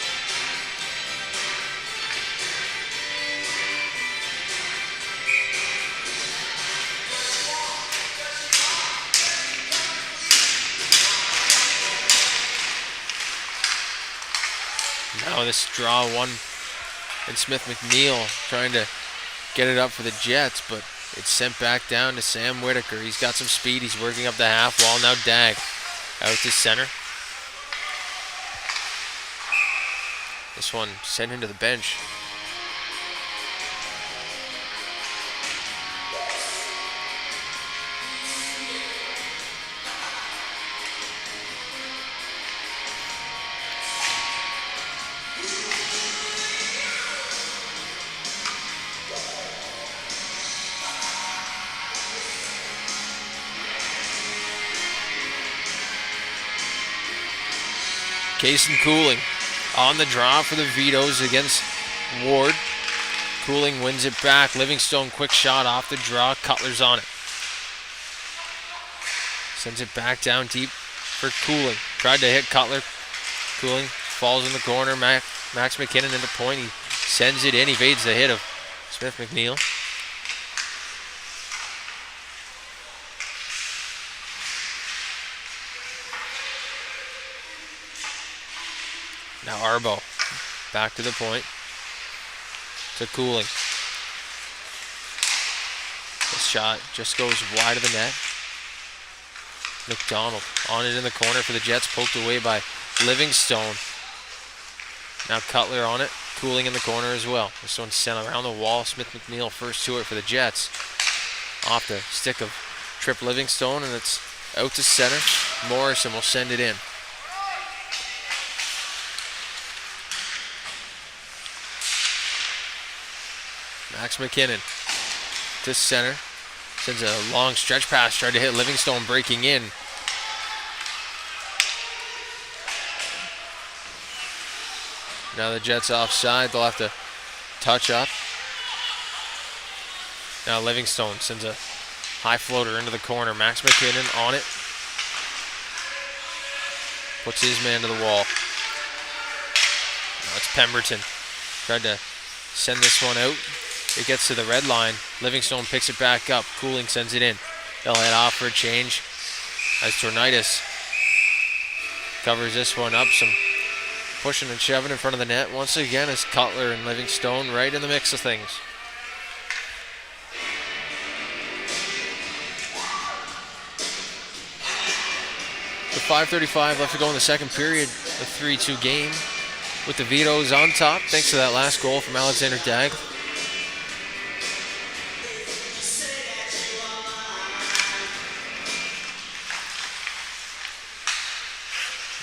Speaker 1: Now this draw one, and Smith McNeil trying to get it up for the Jets, but it's sent back down to Sam Whitaker. He's got some speed. He's working up the half wall. Now Dag out to center. This one sent into the bench. Cason Cooling on the draw for the Vitos against Ward. Cooling wins it back. Livingstone, quick shot off the draw. Cutler's on it. Sends it back down deep for Cooling. Tried to hit Cutler. Cooling falls in the corner. Max McKinnon into point. He sends it in. Evades the hit of Smith McNeil. Now Arbo back to the point to Cooling. This shot just goes wide of the net. McDonald on it in the corner for the Jets, poked away by Livingstone. Now Cutler on it, Cooling in the corner as well. This one's sent around the wall. Smith McNeil first to it for the Jets. Off the stick of Tripp Livingstone, and it's out to center. Morrison will send it in. Max McKinnon to center. Sends a long stretch pass. Tried to hit Livingstone breaking in. Now the Jets offside. They'll have to touch up. Now Livingstone sends a high floater into the corner. Max McKinnon on it. Puts his man to the wall. Now it's Pemberton. Tried to send this one out. It gets to the red line. Livingstone picks it back up. Cooling sends it in. They'll head off for a change as Tornitis covers this one up. Some pushing and shoving in front of the net. Once again, is Cutler and Livingstone right in the mix of things. With 5:35 left to go in the second period, a 3-2 game with the Vitos on top thanks to that last goal from Alexander Dag.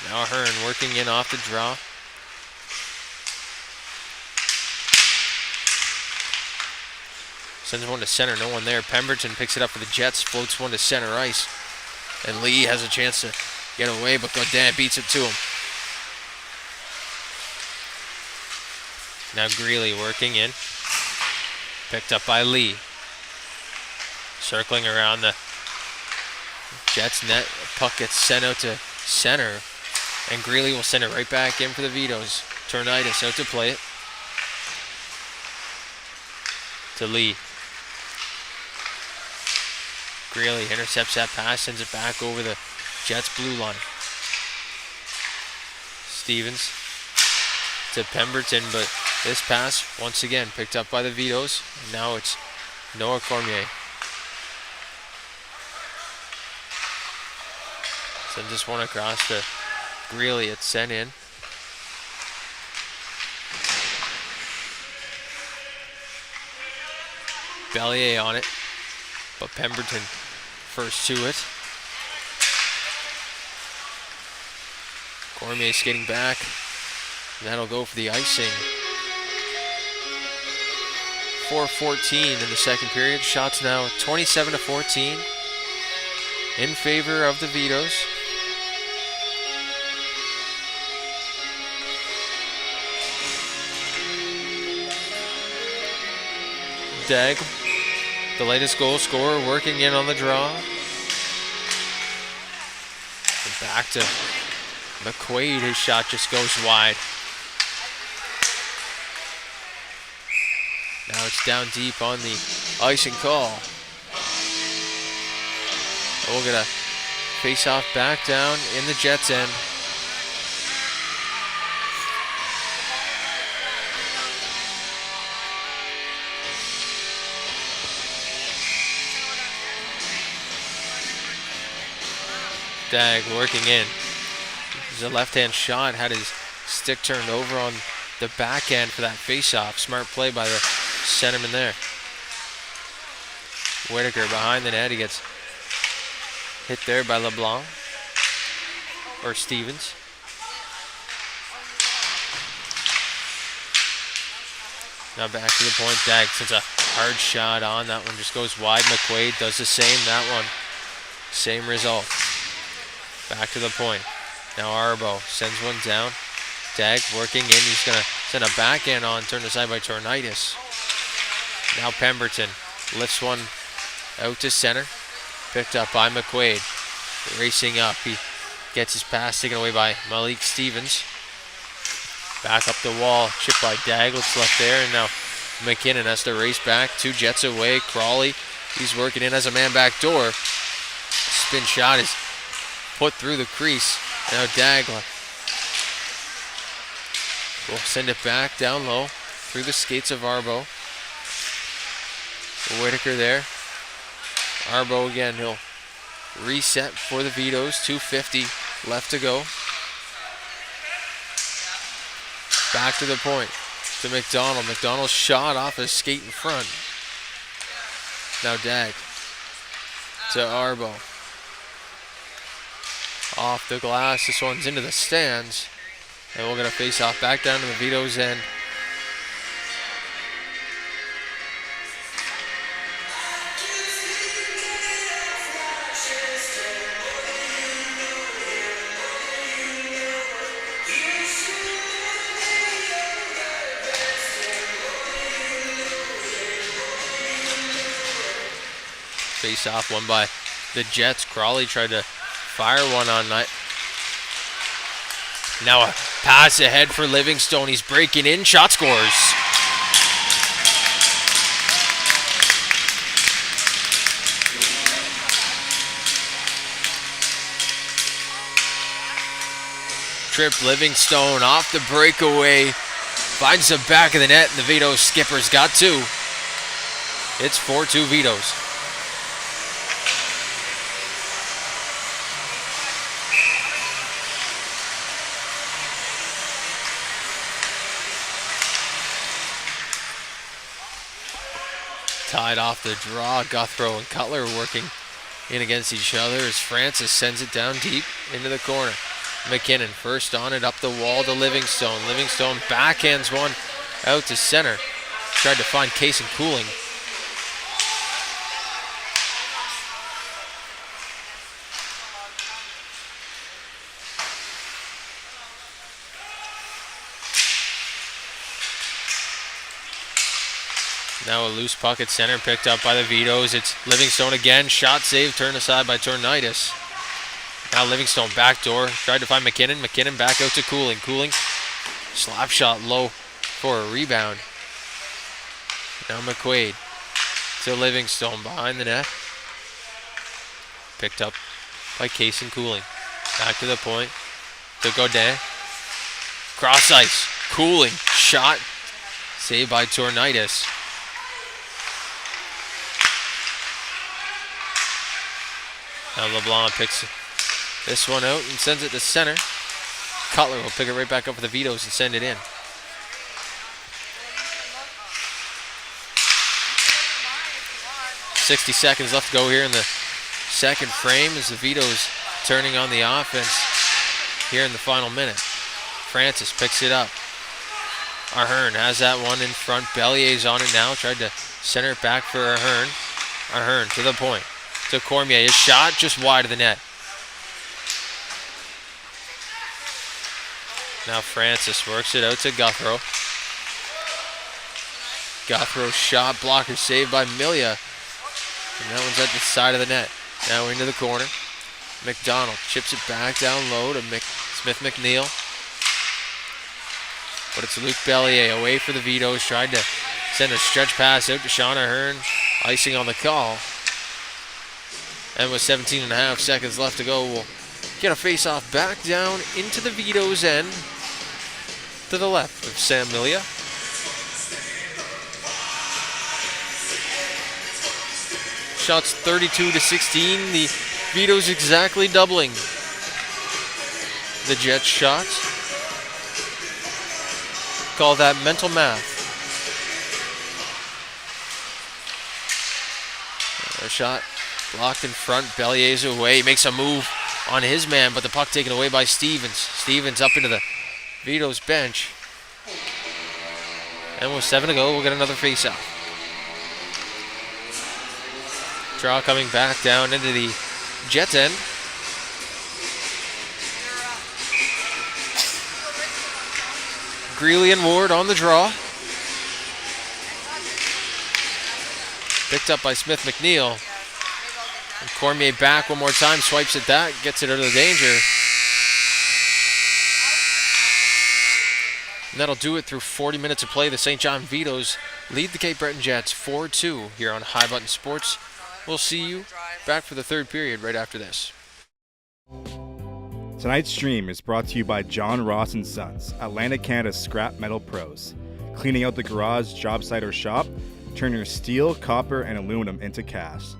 Speaker 1: Now Hearn working in off the draw. Sends one to center, no one there. Pemberton picks it up for the Jets, floats one to center ice. And Lee has a chance to get away, but Godin beats it to him. Now Greeley working in. Picked up by Lee. Circling around the Jets net. Puck gets sent out to center. And Greeley will send it right back in for the Vitos. Tornitis out to play it. To Lee. Greeley intercepts that pass, sends it back over the Jets' blue line. Stevens to Pemberton, but this pass, once again, picked up by the Vitos. And now it's Noah Cormier. Sends this one across to Greeley. It's sent in. Bellier on it, but Pemberton first to it. Cormier skating back. That'll go for the icing. 4:14 in the second period. Shots now 27-14 in favor of the Vitos. Dag, the latest goal scorer, working in on the draw. And back to McQuaid. His shot just goes wide. Now it's down deep on the icing call. We'll get a face-off back down in the Jets' end. Dag working in. There's a left-hand shot, had his stick turned over on the back end for that face-off. Smart play by the centerman there. Whitaker behind the net. He gets hit there by LeBlanc. Or Stevens. Now back to the point. Dag sends a hard shot on. That one just goes wide. McQuaid does the same. That one, same result. Back to the point. Now Arbo sends one down. Dag working in. He's going to send a backhand on. Turned aside by Tornitis. Now Pemberton lifts one out to center. Picked up by McQuaid. Racing up. He gets his pass taken away by Malik Stevens. Back up the wall. Chip by Daglitz left there. And now McKinnon has to race back. 2 Jets away. Crawley. He's working in as a man back door. Spin shot is put through the crease. Now Dagla will send it back down low through the skates of Arbo. Whitaker there. Arbo again. He'll reset for the Vitos. 2:50 left to go. Back to the point to McDonald. McDonald shot off his skate in front. Now Dag to Arbo. Off the glass. This one's into the stands. And we're going to face off back down to the Vitos end. Face off one by the Jets. Crawley tried to fire one on night. Now a pass ahead for Livingstone. He's breaking in. Shot scores. Trip Livingstone off the breakaway. Finds the back of the net, and the Vitos skipper's got 2. It's 4-2 Vitos. Tied off the draw. Guthrow and Cutler working in against each other as Francis sends it down deep into the corner. McKinnon first on it up the wall to Livingstone. Livingstone backhands one out to center. Tried to find Case and Cooling. Now a loose puck at center picked up by the Vitos. It's Livingstone again. Shot save turned aside by Tornitis. Now Livingstone backdoor. Tried to find McKinnon. McKinnon back out to Cooling. Cooling slap shot low for a rebound. Now McQuaid to Livingstone behind the net. Picked up by Case and Cooling. Back to the point to Godin. Cross ice. Cooling. Shot saved by Tornitis. Now LeBlanc picks this one out and sends it to center. Cutler will pick it right back up for the Vitos and send it in. .60 seconds left to go here in the second frame as the Vitos turning on the offense here in the final minute. Francis picks it up. Ahern has that one in front. Bellier's on it now. Tried to center it back for Ahern. Ahern to the point. To Cormier. His shot just wide of the net. Now Francis works it out to Guthrow. Guthrow shot blocker saved by Milia. And that one's at the side of the net. Now into the corner. McDonald chips it back down low to Smith McNeil. But it's Luke Bellier away for the Vitos. Tried to send a stretch pass out to Sean Ahern. Icing on the call. And with 17.5 seconds left to go, we'll get a face-off back down into the Vitos end to the left of Sam Milia. Shots 32-16. The Vitos exactly doubling the Jets shot. Call that mental math. Their shot blocked in front. Bellier's away. He makes a move on his man, but the puck taken away by Stevens. Stevens up into the Vitos bench. And with 7 to go, we'll get another face-off. Draw coming back down into the Jets end. Greeley and Ward on the draw. Picked up by Smith McNeil. And Cormier back one more time, swipes at that, gets it out of the danger. And that'll do it through 40 minutes of play. The St. John Vitos lead the Cape Breton Jets 4-2 here on High Button Sports. We'll see you back for the third period right after this.
Speaker 2: Tonight's stream is brought to you by John Ross & Sons, Atlantic Canada's scrap metal pros. Cleaning out the garage, job site, or shop, turn your steel, copper, and aluminum into cash.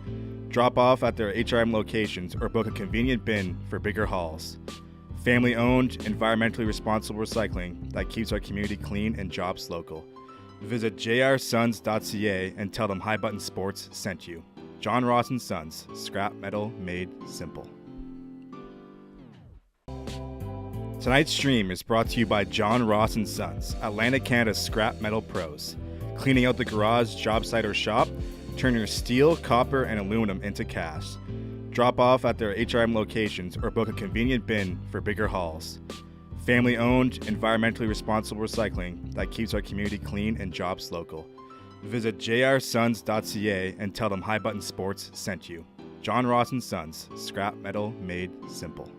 Speaker 2: Drop off at their HRM locations or book a convenient bin for bigger hauls. Family-owned, environmentally responsible recycling that keeps our community clean and jobs local. Visit jrsons.ca and tell them High Button Sports sent you. John Ross & Sons, scrap metal made simple. Tonight's stream is brought to you by John Ross & Sons, Atlantic Canada's scrap metal pros. Cleaning out the garage, job site, or shop, turn your steel, copper, and aluminum into cash. Drop off at their HRM locations or book a convenient bin for bigger hauls. Family-owned, environmentally responsible recycling that keeps our community clean and jobs local. Visit jrsons.ca and tell them High Button Sports sent you. John Ross & Sons, scrap metal made simple.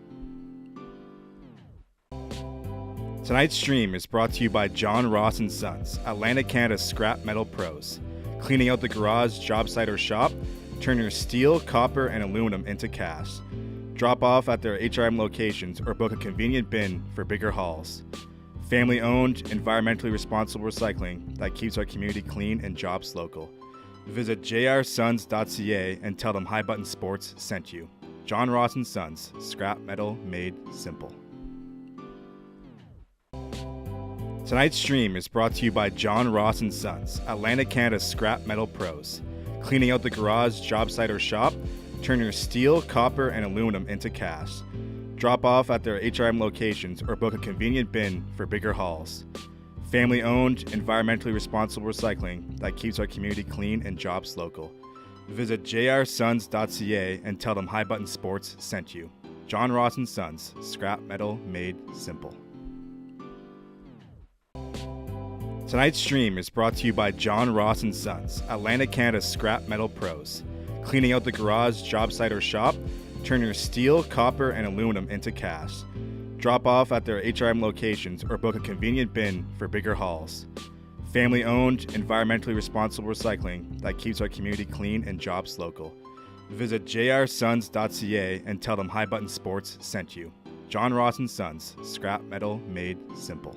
Speaker 2: Tonight's stream is brought to you by John Ross & Sons, Atlantic Canada's scrap metal pros. Cleaning out the garage, job site, or shop, turn your steel, copper, and aluminum into cash. Drop off at their HRM locations or book a convenient bin for bigger hauls. Family-owned, environmentally responsible recycling that keeps our community clean and jobs local. Visit jrsons.ca and tell them High Button Sports sent you. John Ross & Sons, scrap metal made simple. Tonight's stream is brought to you by John Ross & Sons, Atlantic Canada's scrap metal pros. Cleaning out the garage, job site, or shop, turn your steel, copper, and aluminum into cash. Drop off at their HRM locations or book a convenient bin for bigger hauls. Family-owned, environmentally responsible recycling that keeps our community clean and jobs local. Visit jrsons.ca and tell them High Button Sports sent you. John Ross & Sons, scrap metal made simple. Tonight's stream is brought to you by John Ross & Sons, Atlantic Canada's scrap metal pros. Cleaning out the garage, job site, or shop, turn your steel, copper, and aluminum into cash. Drop off at their HRM locations or book a convenient bin for bigger hauls. Family-owned, environmentally responsible recycling that keeps our community clean and jobs local. Visit jrsons.ca and tell them High Button Sports sent you. John Ross & Sons, scrap metal made simple.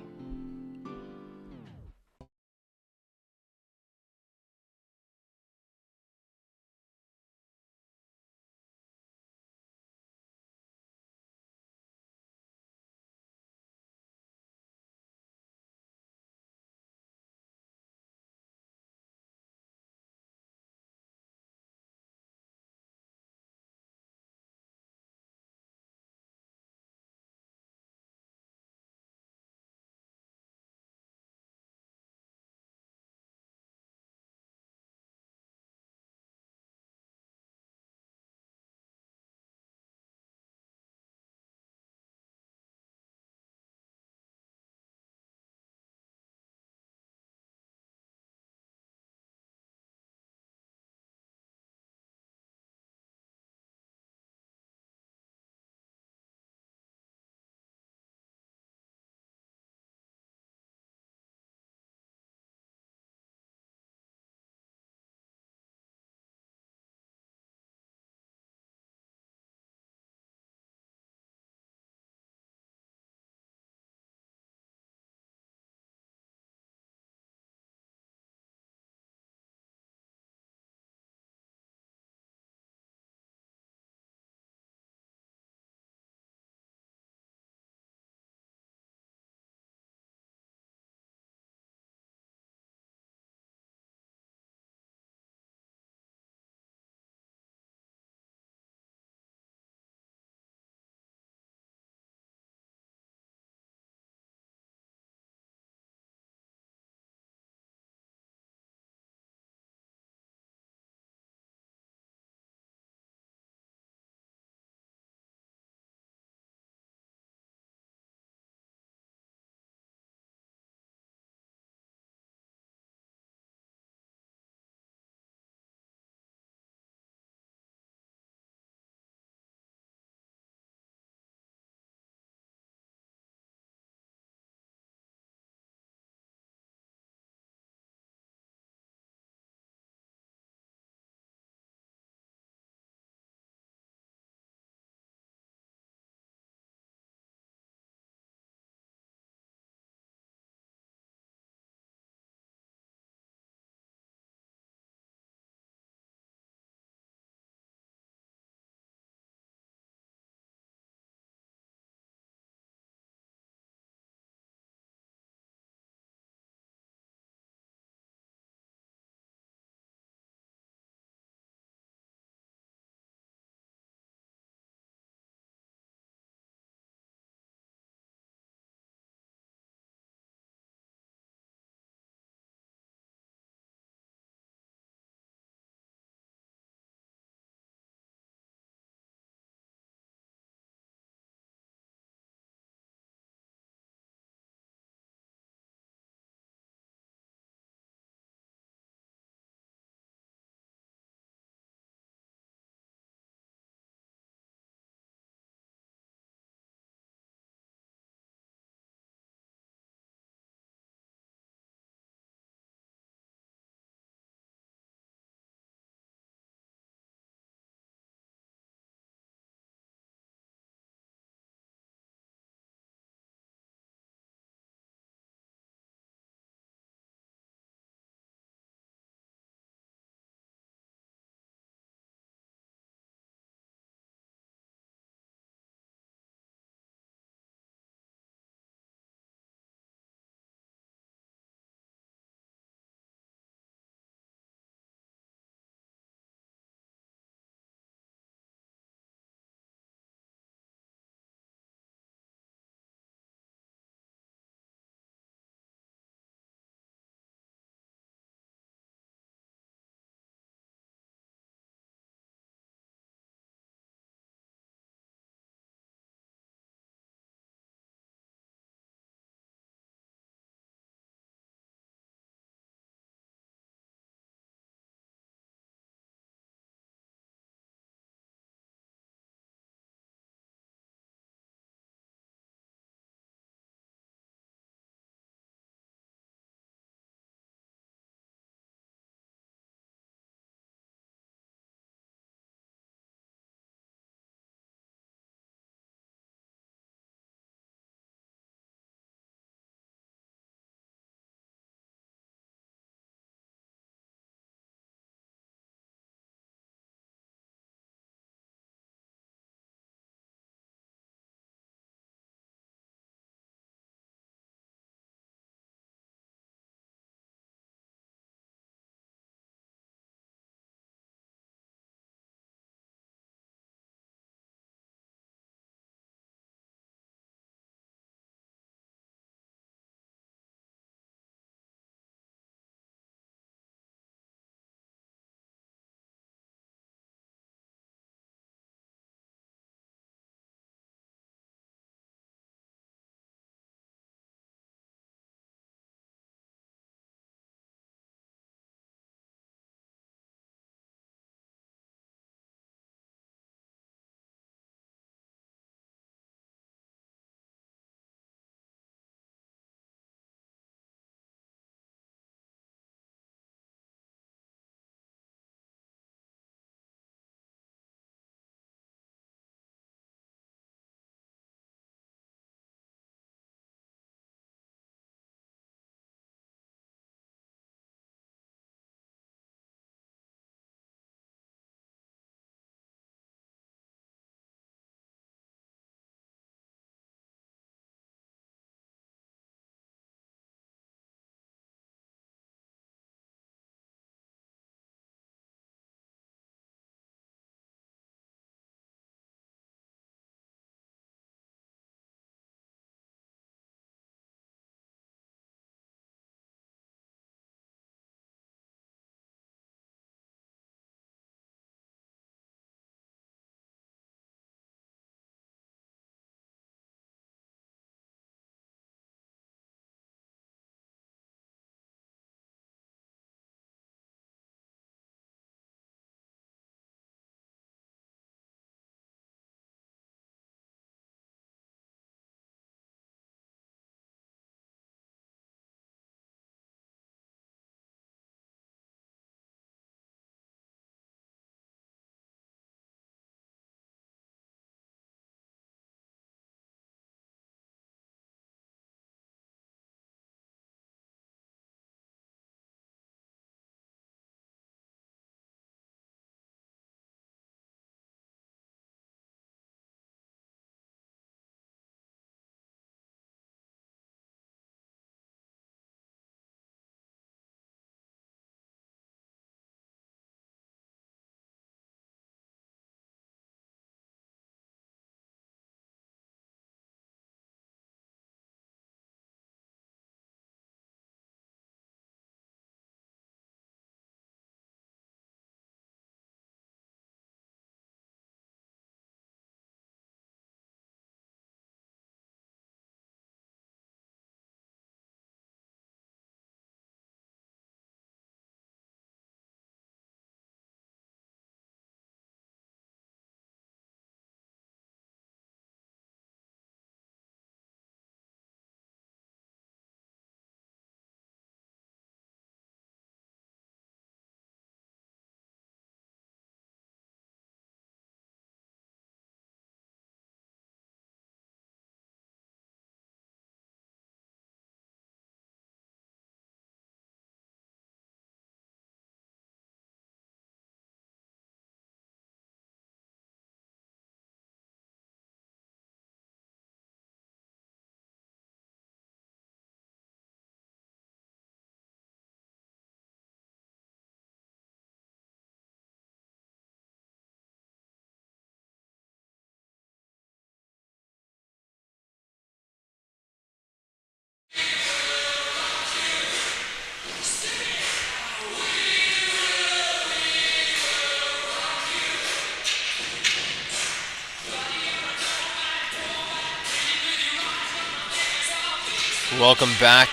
Speaker 1: Welcome back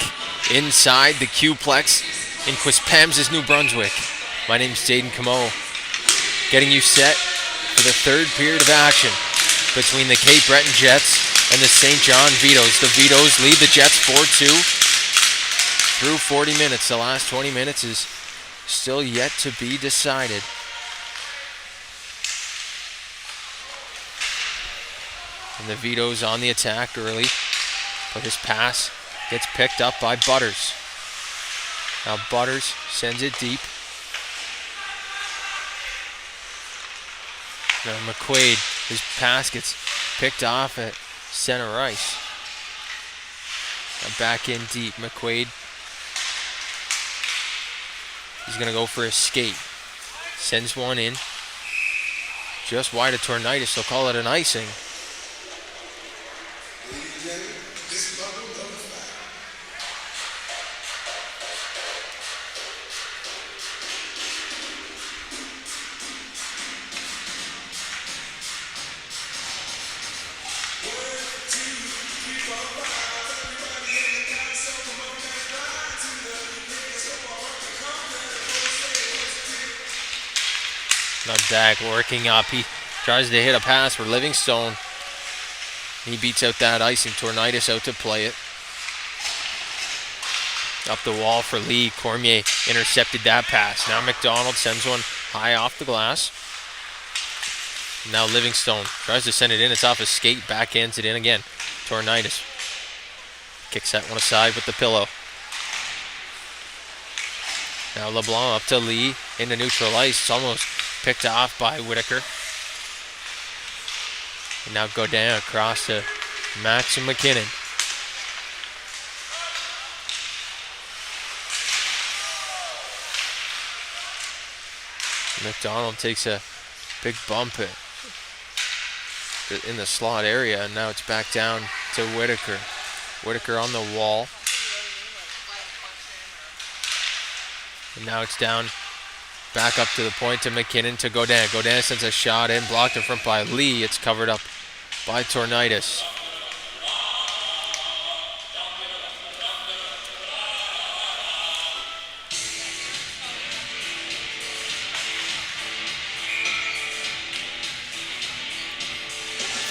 Speaker 1: inside the Q-Plex in Quispamsis, New Brunswick. My name's Dayton Camo, getting you set for the third period of action between the Cape Breton Jets and the St. John Vitos. The Vitos lead the Jets 4-2 through 40 minutes. The last 20 minutes is still yet to be decided. And the Vitos on the attack early, but his pass gets picked up by Butters. Now Butters sends it deep. Now McQuaid, his pass gets picked off at center ice. Now back in deep, McQuaid. He's gonna go for a skate. Sends one in. Just wide of Tornitis, they'll call it an icing. Now Dak working up. He tries to hit a pass for Livingstone. He beats out that icing. Tornitis out to play it. Up the wall for Lee. Cormier intercepted that pass. Now McDonald sends one high off the glass. Now Livingstone tries to send it in. It's off his skate. Backhands it in again. Tornitis kicks that one aside with the pillow. Now LeBlanc up to Lee into neutral ice. It's almost picked off by Whitaker. And now Godin across to Max and McKinnon. McDonald takes a big bump in the slot area, and now it's back down to Whitaker. Whitaker on the wall. And now it's down back up to the point to McKinnon to Godin. Godin sends a shot in, blocked in front by Lee. It's covered up by Tornitis.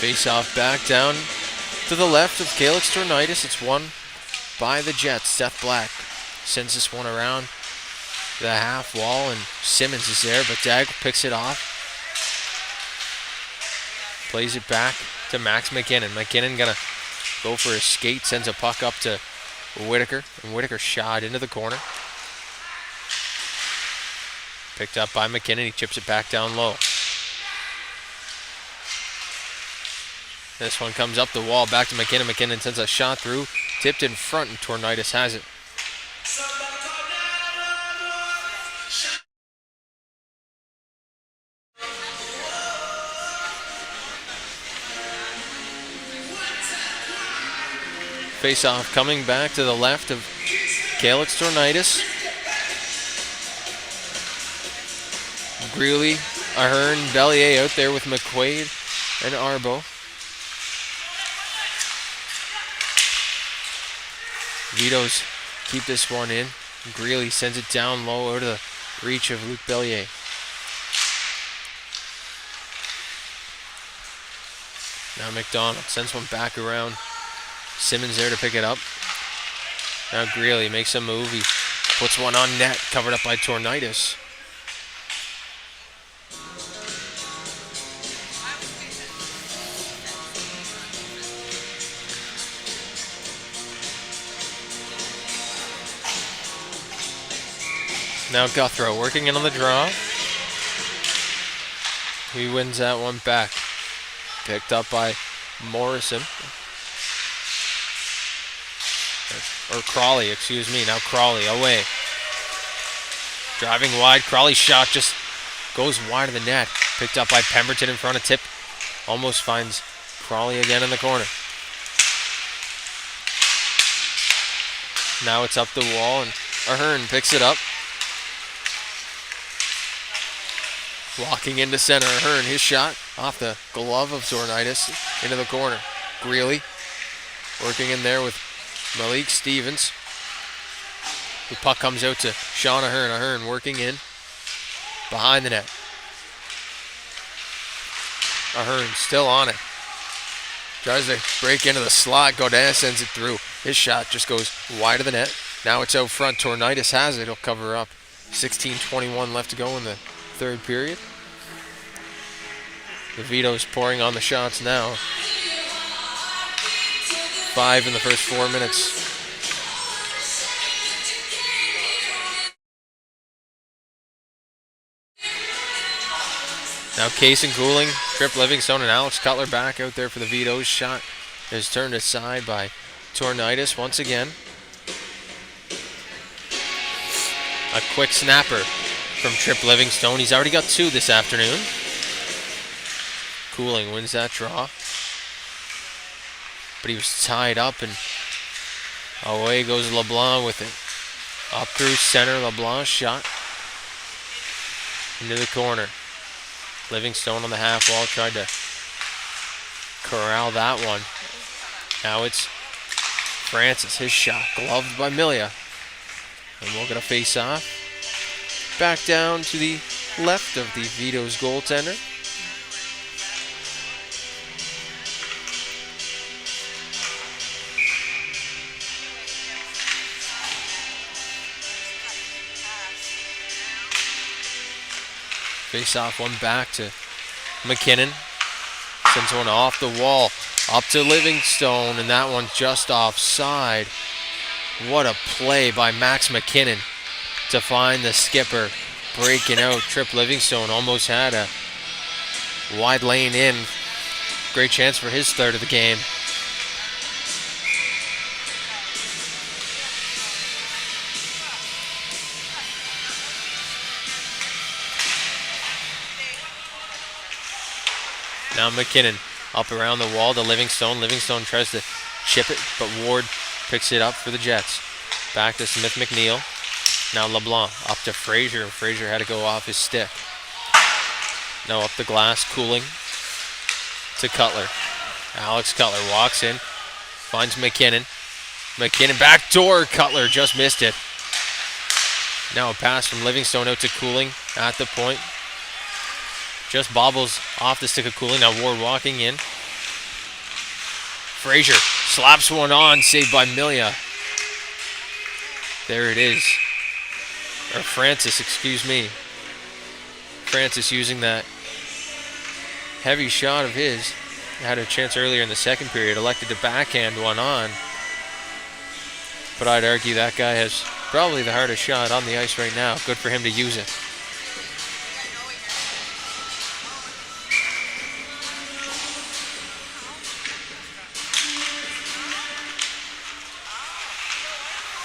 Speaker 1: Face off back down to the left of Calix Tornitis. It's won by the Jets. Seth Black sends this one around the half wall, and Simmons is there, but Dag picks it off. Plays it back to Max McKinnon. McKinnon gonna go for a skate, sends a puck up to Whitaker, and Whitaker shot into the corner. Picked up by McKinnon, he chips it back down low. This one comes up the wall, back to McKinnon. McKinnon sends a shot through, tipped in front, and Tornitis has it. Face-off coming back to the left of Calix Tornitis. Greeley, Ahern, Bellier out there with McQuaid and Arbo. Vitos keep this one in. Greeley sends it down low out of the reach of Luc Bellier. Now McDonald sends one back around. Simmons there to pick it up. Now Greeley makes a move. He puts one on net, covered up by Tornitis. Now Guthrow working in on the draw. He wins that one back. Picked up by Morrison. Or Crawley, excuse me. Now Crawley away. Driving wide. Crawley's shot just goes wide of the net. Picked up by Pemberton in front of tip. Almost finds Crawley again in the corner. Now it's up the wall, and Ahern picks it up. Walking into center, Ahern, his shot off the glove of Tornitis into the corner. Greeley working in there with Malik Stevens. The puck comes out to Sean Ahern. Ahern working in behind the net. Ahern still on it. Tries to break into the slot. Godin sends it through. His shot just goes wide of the net. Now it's out front. Tornitis has it. He'll cover up. 16:21 left to go in the third period. The Vitos pouring on the shots now. 5 in the first 4 minutes. Now Kaysen Cooling, Trip Livingstone, and Alex Cutler back out there for the Vitos. Shot is turned aside by Tornitis once again. A quick snapper from Trip Livingstone. He's already got 2 this afternoon. Cooling wins that draw. But he was tied up, and away goes LeBlanc with it. Up through center, LeBlanc shot into the corner. Livingstone on the half wall tried to corral that one. Now it's Francis, his shot, gloved by Milia. And we'll get a face off. Back down to the left of the Vitos goaltender. Face off one back to McKinnon. Sends one off the wall. Up to Livingstone, and that one just offside. What a play by Max McKinnon to find the skipper breaking out. Trip Livingstone almost had a wide lane in. Great chance for his third of the game. Now McKinnon up around the wall to Livingstone. Livingstone tries to chip it, but Ward picks it up for the Jets. Back to Smith McNeil. Now LeBlanc up to Frazier. Frazier had to go off his stick. Now up the glass, Cooling to Cutler. Alex Cutler walks in, finds McKinnon. McKinnon backdoor. Cutler just missed it. Now a pass from Livingstone out to Cooling at the point. Just bobbles off the stick of Cooling. Now Ward walking in. Frazier slaps one on, saved by Milia. There it is. Or Francis, excuse me. Francis using that heavy shot of his. Had a chance earlier in the second period. Elected to backhand one on. But I'd argue that guy has probably the hardest shot on the ice right now. Good for him to use it.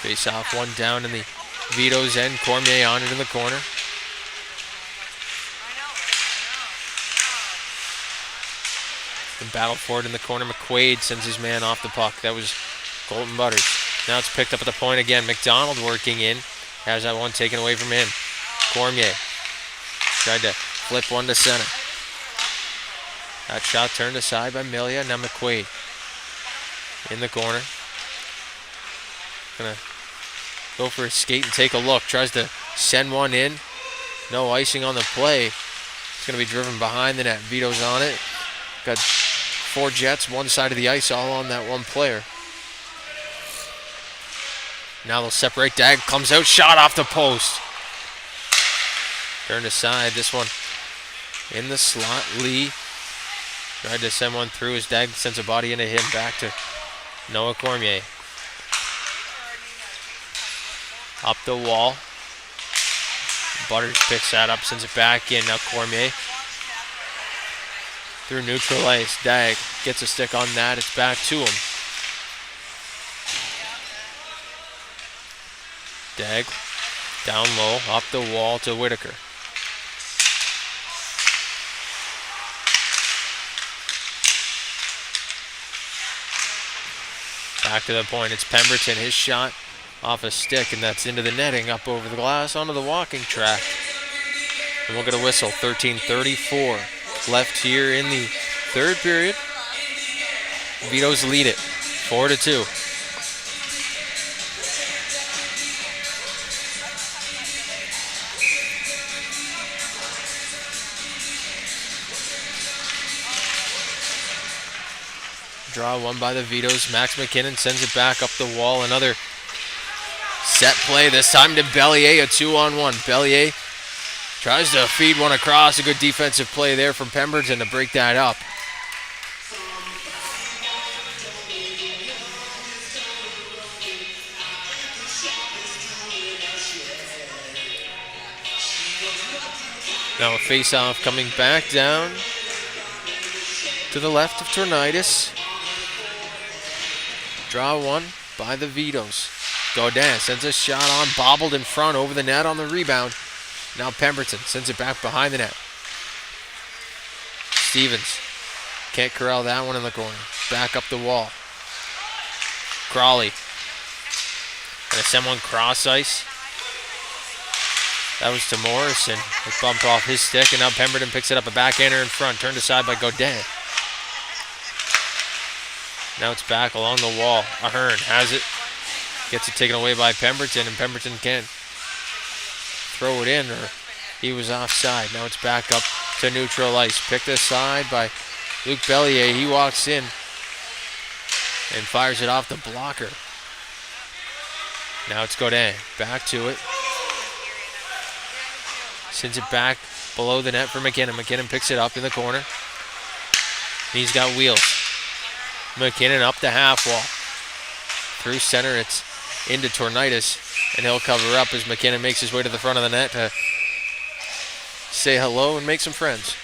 Speaker 1: Face off one down in the Vitos end. Cormier on it in the corner. And battle for it in the corner. McQuaid sends his man off the puck. That was Colton Butters. Now it's picked up at the point again. McDonald working in. Has that one taken away from him. Cormier tried to flip one to center. That shot turned aside by Milia. Now McQuaid in the corner. Gonna go for a skate and take a look. Tries to send one in. No icing on the play. It's going to be driven behind the net. Vitos on it. Got 4 Jets, one side of the ice, all on that one player. Now they'll separate. Dag comes out. Shot off the post. Turned aside. This one in the slot. Lee tried to send one through as Dag sends a body into him. Back to Noah Cormier. Up the wall. Butters picks that up, sends it back in. Now Cormier. Through neutral ice. Dag gets a stick on that. It's back to him. Dag down low. Up the wall to Whitaker. Back to the point. It's Pemberton. His shot off a stick, and that's into the netting, up over the glass, onto the walking track. And we'll get a whistle. 13:34 left here in the third period. Vitos lead it 4-2. Draw one by the Vitos. Max McKinnon sends it back up the wall. Another set play, this time to Bellier, a 2-on-1. Bellier tries to feed one across. A good defensive play there from Pemberton to break that up. Now a face-off coming back down to the left of Tornitis. Draw one by the Vitos. Godin sends a shot on, bobbled in front over the net on the rebound. Now Pemberton sends it back behind the net. Stevens can't corral that one in the corner. Back up the wall. Crawley. Gonna send one cross ice. That was to Morrison. It bumped off his stick, and now Pemberton picks it up. A backhander in front, turned aside by Godin. Now it's back along the wall. Ahern has it. Gets it taken away by Pemberton, and Pemberton can't throw it in, or he was offside. Now it's back up to neutral ice. Picked aside by Luc Bellier. He walks in and fires it off the blocker. Now it's Godin. Back to it. Sends it back below the net for McKinnon. McKinnon picks it up in the corner. He's got wheels. McKinnon up the half wall. Through center, it's into Tornitis, and he'll cover up as McKinnon makes his way to the front of the net to say hello and make some friends.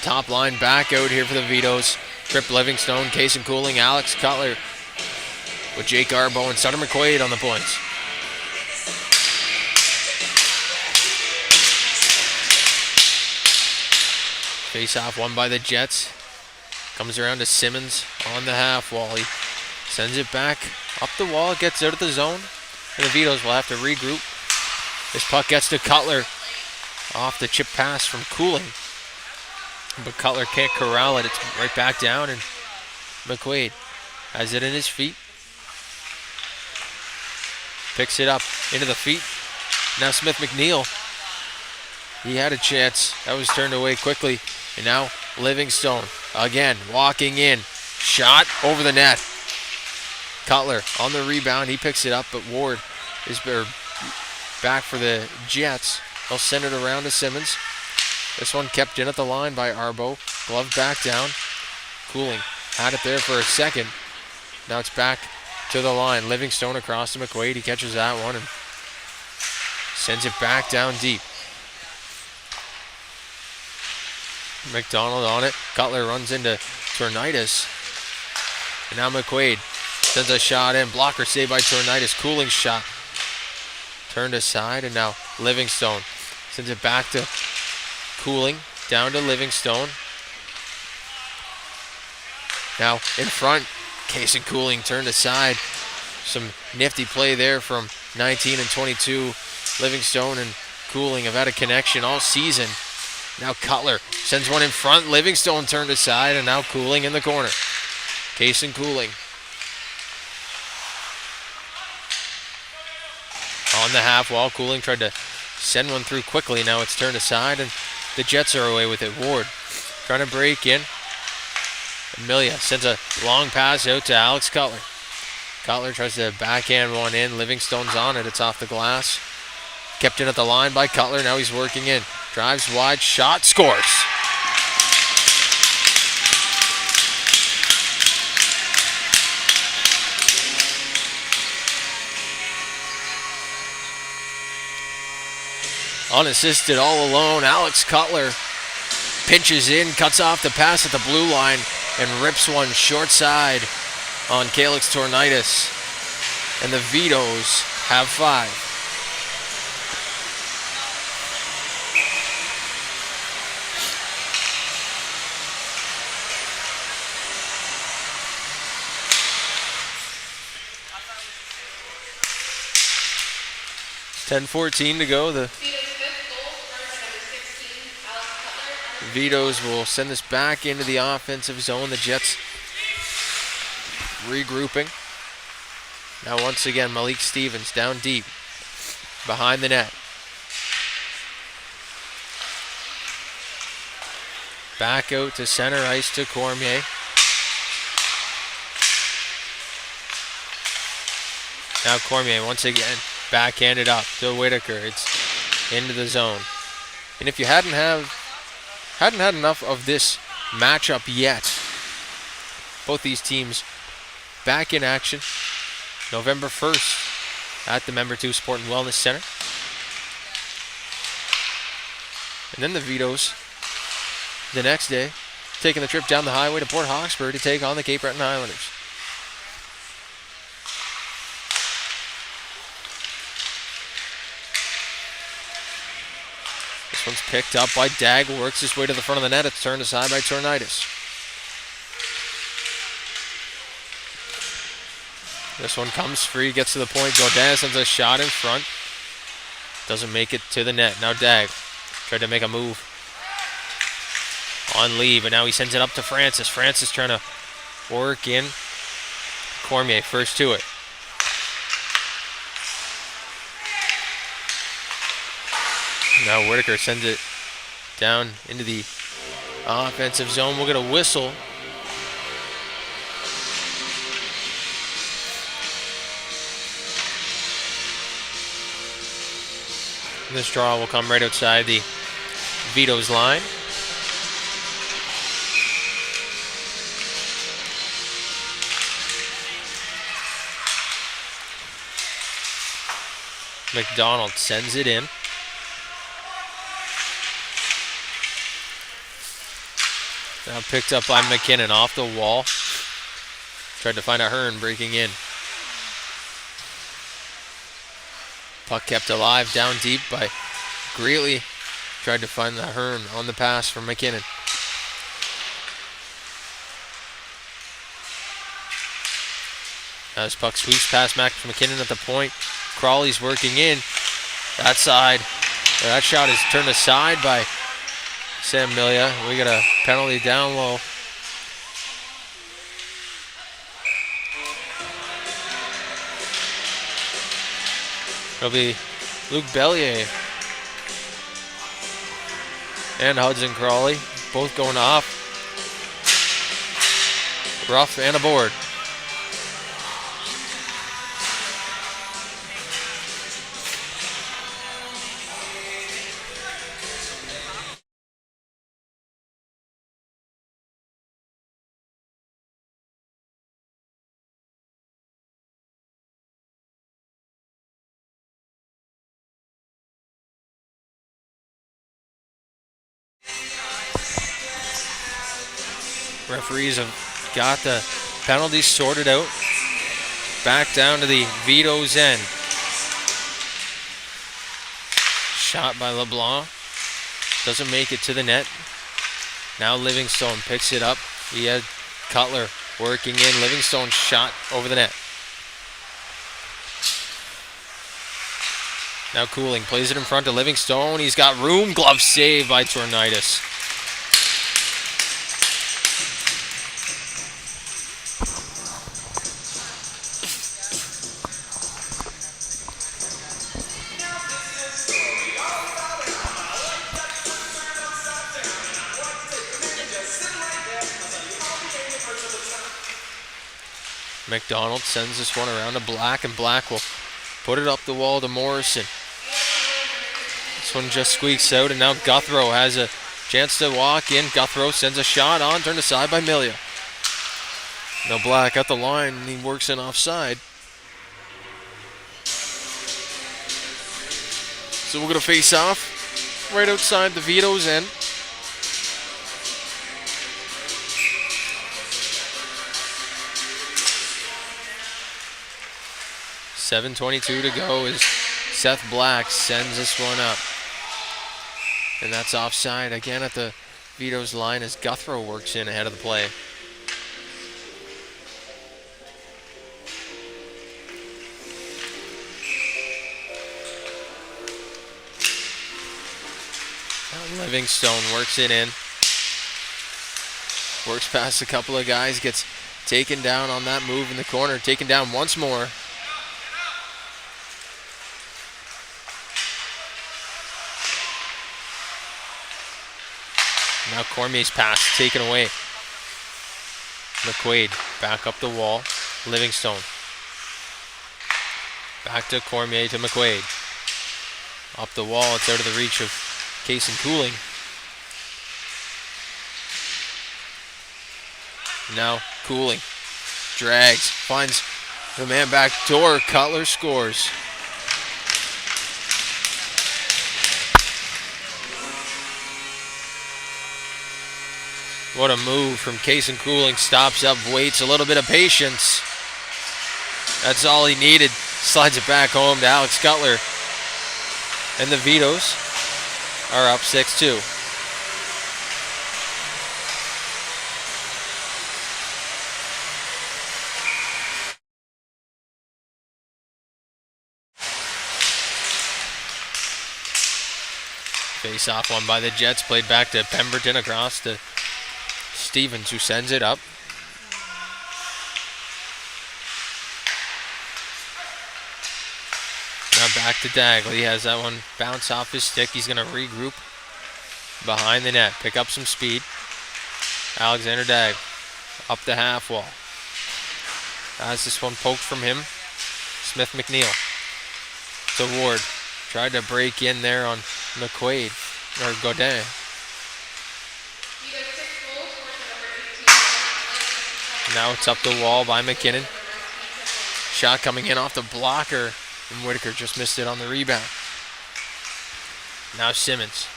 Speaker 1: Top line back out here for the Vitos. Trip Livingstone, Case and Cooling, Alex Cutler with Jake Arbo and Sutter McQuaid on the points. Face off won by the Jets. Comes around to Simmons on the half wall. He sends it back up the wall, gets out of the zone, and the Vitos will have to regroup. This puck gets to Cutler off the chip pass from Cooling. But Cutler can't corral it. It's right back down, and McQuaid has it in his feet. Picks it up into the feet. Now Smith McNeil. He had a chance. That was turned away quickly. And now Livingstone again walking in. Shot over the net. Cutler on the rebound. He picks it up, but Ward is back for the Jets. They'll send it around to Simmons. This one kept in at the line by Arbo. Glove back down. Cooling had it there for a second. Now it's back to the line. Livingstone across to McQuaid. He catches that one and sends it back down deep. McDonald on it. Cutler runs into Tornitis. And now McQuaid sends a shot in. Blocker saved by Tornitis. Cooling shot. Turned aside, and now Livingstone sends it back to Cooling, down to Livingstone. Now in front, Case and Cooling turned aside. Some nifty play there from 19 and 22. Livingstone and Cooling have had a connection all season. Now Cutler sends one in front. Livingstone turned aside, and now Cooling in the corner. Case and Cooling. On the half wall, Cooling tried to send one through quickly. Now it's turned aside, and the Jets are away with it. Ward trying to break in. Amelia sends a long pass out to Alex Cutler. Cutler tries to backhand one in. Livingstone's on it. It's off the glass. Kept in at the line by Cutler. Now he's working in. Drives wide. Shot. Scores. Unassisted all alone. Alex Cutler pinches in, cuts off the pass at the blue line, and rips one short side on Calix Tornitis. And the Vitos have 5. $10:14 to go. The Vitos will send this back into the offensive zone. The Jets regrouping. Now once again, Malik Stevens down deep behind the net. Back out to center ice to Cormier. Now Cormier once again backhanded up to Whitaker. It's into the zone. And if you hadn't had enough of this matchup yet, both these teams back in action November 1st at the Member 2 Sport and Wellness Center. And then the Vitos the next day taking the trip down the highway to Port Hawkesbury to take on the Cape Breton Islanders. This one's picked up by Dag, works his way to the front of the net. It's turned aside by Tornitis. This one comes free, gets to the point. Godin sends a shot in front. Doesn't make it to the net. Now Dag tried to make a move on Lee, but now he sends it up to Francis. Francis trying to work in. Cormier first to it. Now Whitaker sends it down into the offensive zone. We'll get a whistle. This draw will come right outside the Vitos line. McDonald sends it in. Now picked up by McKinnon off the wall. Tried to find a Hearn breaking in. Puck kept alive down deep by Greeley. Tried to find the Hearn on the pass from McKinnon. As puck sweeps past Max McKinnon at the point. Crawley's working in. That shot is turned aside by Sam Milia. We got a penalty down low. It'll be Luke Bellier and Hudson Crawley both going off. Rough and aboard. Referees have got the penalties sorted out. Back down to the Vitos end. Shot by LeBlanc. Doesn't make it to the net. Now Livingstone picks it up. He had Cutler working in. Livingstone shot over the net. Now Cooling plays it in front to Livingstone. He's got room. Glove save by Tornitis. McDonald sends this one around to Black, and Black will put it up the wall to Morrison. This one just squeaks out, and now Guthrow has a chance to walk in. Guthrow sends a shot on, turned aside by Milia. Now Black at the line, and he works in offside. So we're going to face off right outside the Vitos end. .7:22 to go as Seth Black sends this one up. And that's offside again at the Vitos line as Guthrow works in ahead of the play. Now Livingstone works it in. Works past a couple of guys, gets taken down on that move in the corner. Taken down once more. Now Cormier's pass taken away. McQuaid back up the wall. Livingstone. Back to Cormier to McQuaid. Up the wall, it's out of the reach of Case and Cooling. Now Cooling drags, finds the man back door. Cutler scores. What a move from Case and Cooling. Stops up, waits, a little bit of patience. That's all he needed. Slides it back home to Alex Cutler. And the Vitos are up 6-2. Face off one by the Jets. Played back to Pemberton, across to Stevens, who sends it up. Now back to Dagley. He has that one bounce off his stick. He's going to regroup behind the net. Pick up some speed. Alexander Dag up the half wall. As this one poked from him. Smith McNeil to Ward. Tried to break in there on McQuaid, or Godin. Now it's up the wall by McKinnon. Shot coming in off the blocker, and Whitaker just missed it on the rebound. Now Simmons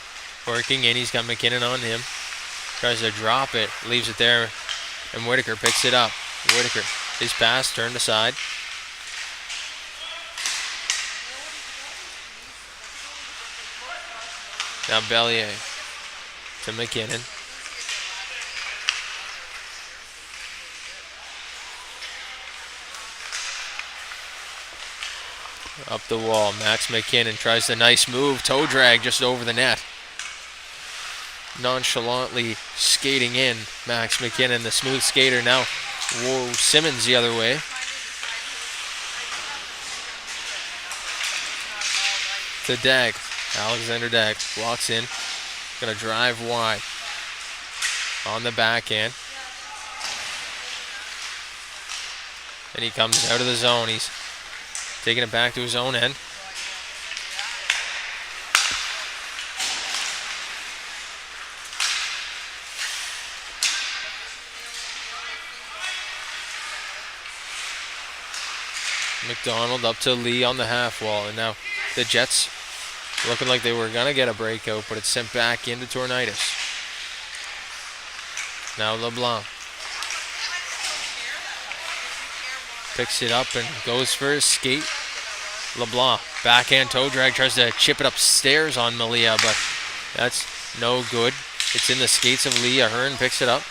Speaker 1: working in. He's got McKinnon on him. Tries to drop it, leaves it there, and Whitaker picks it up. Whitaker, his pass turned aside. Now Bellier to McKinnon. Up the wall, Max McKinnon tries the nice move. Toe drag just over the net. Nonchalantly skating in. Max McKinnon, the smooth skater. Now Simmons the other way. To Dag. Alexander Dag walks in. Gonna drive wide. On the backhand. And he comes out of the zone. He's taking it back to his own end. McDonald up to Lee on the half wall. And now the Jets looking like they were going to get a breakout, but it's sent back into Tornitis. Now LeBlanc picks it up and goes for his skate. LeBlanc, backhand toe drag, tries to chip it upstairs on Malia, but that's no good. It's in the skates of Lee. Ahern picks it up.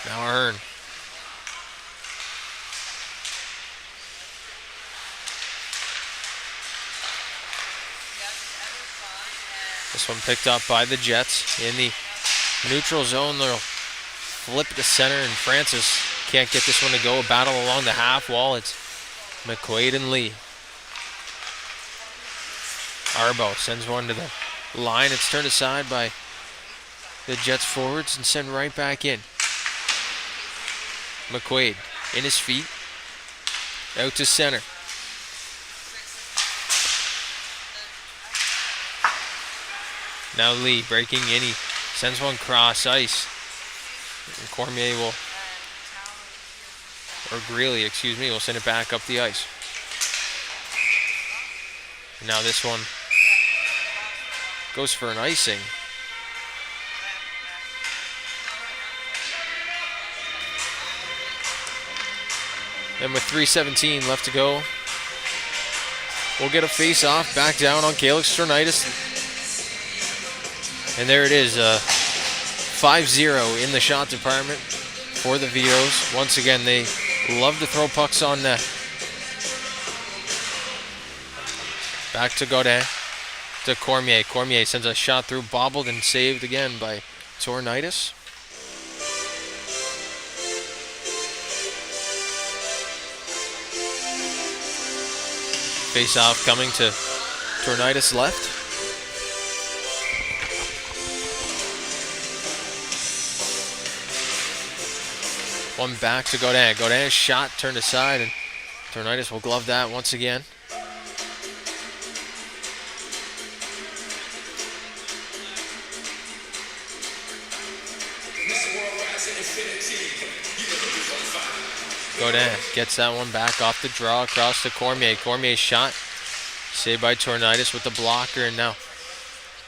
Speaker 1: Now Ahern. This one picked up by the Jets in the neutral zone. They'll flip to center, and Francis can't get this one to go. A battle along the half wall. It's McQuaid and Lee. Arbo sends one to the line. It's turned aside by the Jets forwards and sent right back in. McQuaid in his feet. Out to center. Now Lee breaking in. He sends one cross ice. And Cormier will, or Greeley, excuse me, will send it back up the ice. And now this one goes for an icing. And with 3:17 left to go, we'll get a face-off back down on Calix Tornitis. And there it is, 5-0 in the shot department for the Vitos. Once again, they love to throw pucks on net. Back to Godin, to Cormier. Cormier sends a shot through, bobbled and saved again by Tornitis. Face off coming to Tornitis left. One back to Godin. Godin's shot turned aside, and Tornitis will glove that once again. Godin gets that one back off the draw across to Cormier. Cormier's shot saved by Tornitis with the blocker, and now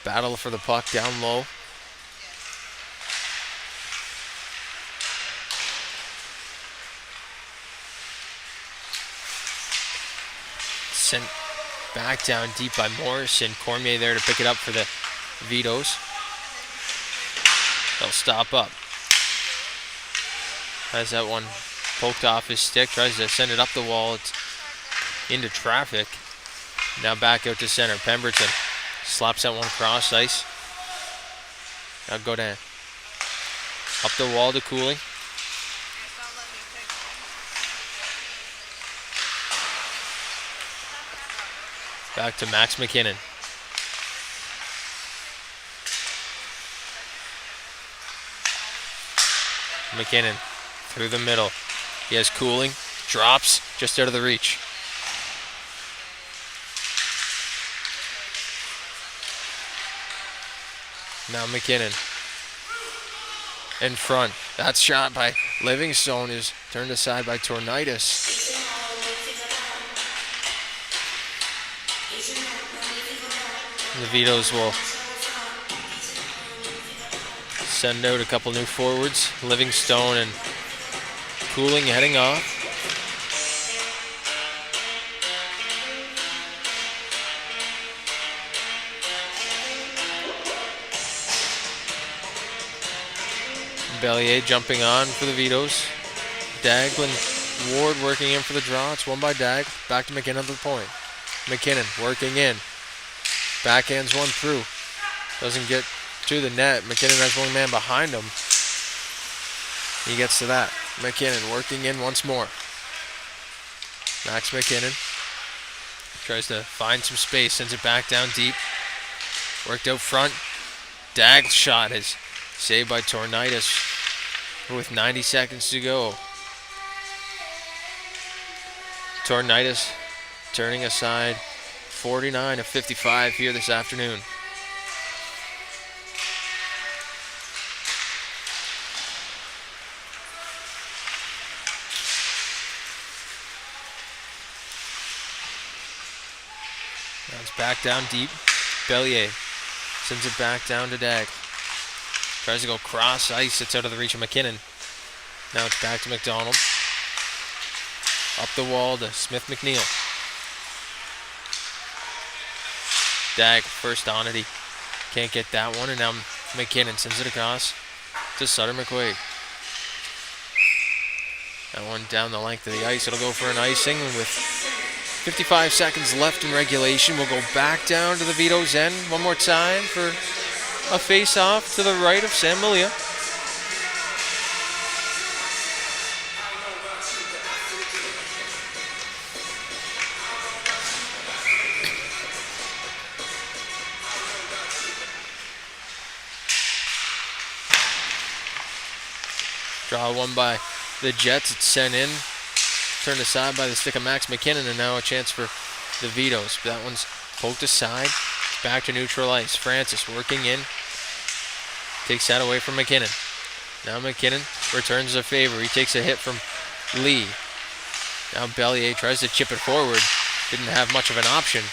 Speaker 1: battle for the puck down low. Sent back down deep by Morrison. Cormier there to pick it up for the Vitos. They'll stop up. Has that one poked off his stick, tries to send it up the wall. It's into traffic. Now back out to center. Pemberton slaps that one cross ice. Now Godin. Up the wall to Cooley. Back to Max McKinnon. McKinnon through the middle. He has Cooling. Drops just out of the reach. Now McKinnon in front. That shot by Livingstone is turned aside by Tornitis. The Vitos will send out a couple new forwards. Livingstone and Cooling heading off. Bellier jumping on for the Vitos. Daigle and Ward working in for the draw. It's won by Dag. Back to McKinnon at the point. McKinnon working in. Backhands one through. Doesn't get to the net. McKinnon has one man behind him. He gets to that. McKinnon working in once more. Max McKinnon tries to find some space, sends it back down deep. Worked out front. Dag's shot is saved by Tornitis with 90 seconds to go. Tornitis turning aside 49 of 55 here this afternoon. Now it's back down deep. Bellier sends it back down to Dag. Tries to go cross ice. It's out of the reach of McKinnon. Now it's back to McDonald. Up the wall to Smith McNeil. Dag first on it. He can't get that one. And now McKinnon sends it across to Sutter McQuaid. That one down the length of the ice. It'll go for an icing. And with 55 seconds left in regulation, we'll go back down to the Vitos end one more time for a face-off to the right of Sam Malia. Draw one by the Jets. It's sent in. Turned aside by the stick of Max McKinnon, and now a chance for the Vitos. That one's poked aside. It's back to neutral ice. Francis working in. Takes that away from McKinnon. Now McKinnon returns the favor. He takes a hit from Lee. Now Bellier tries to chip it forward. Didn't have much of an option.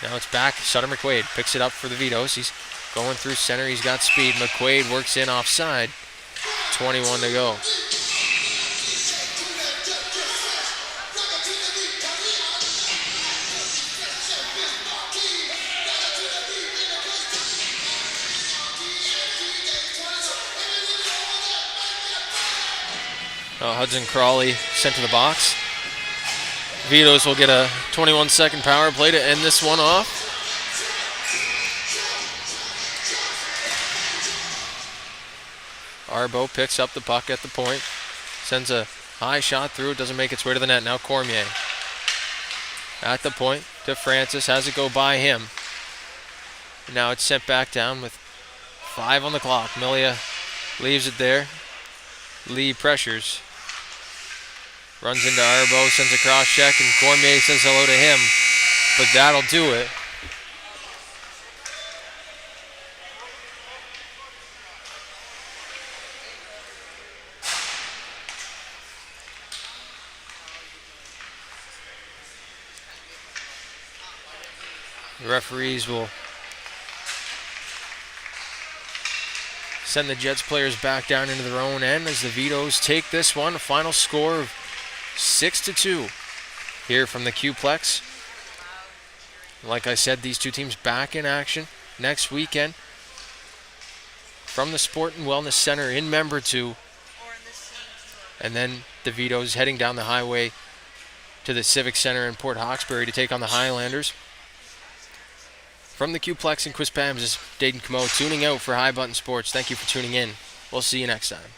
Speaker 1: Now it's back. Sutter McQuaid picks it up for the Vitos. He's going through center. He's got speed. McQuaid works in offside. 21 to go. Hudson Crawley sent to the box. Vitos will get a 21-second power play to end this one off. Arbo picks up the puck at the point. Sends a high shot through. It doesn't make its way to the net. Now Cormier. At the point to Francis, has it go by him. Now it's sent back down with 5 on the clock. Milia leaves it there. Lee pressures. Runs into Arbo, sends a cross check, and Cormier says hello to him. But that'll do it. The referees will send the Jets players back down into their own end as the Vitos take this one. A final score of 6-2 here from the Q-Plex. Like I said, these two teams back in action next weekend from the Sport and Wellness Center in Member 2. And then the Vitos heading down the highway to the Civic Center in Port Hawkesbury to take on the Highlanders. From the Q-Plex and Quispams, this is Dayton Camo tuning out for High Button Sports. Thank you for tuning in. We'll see you next time.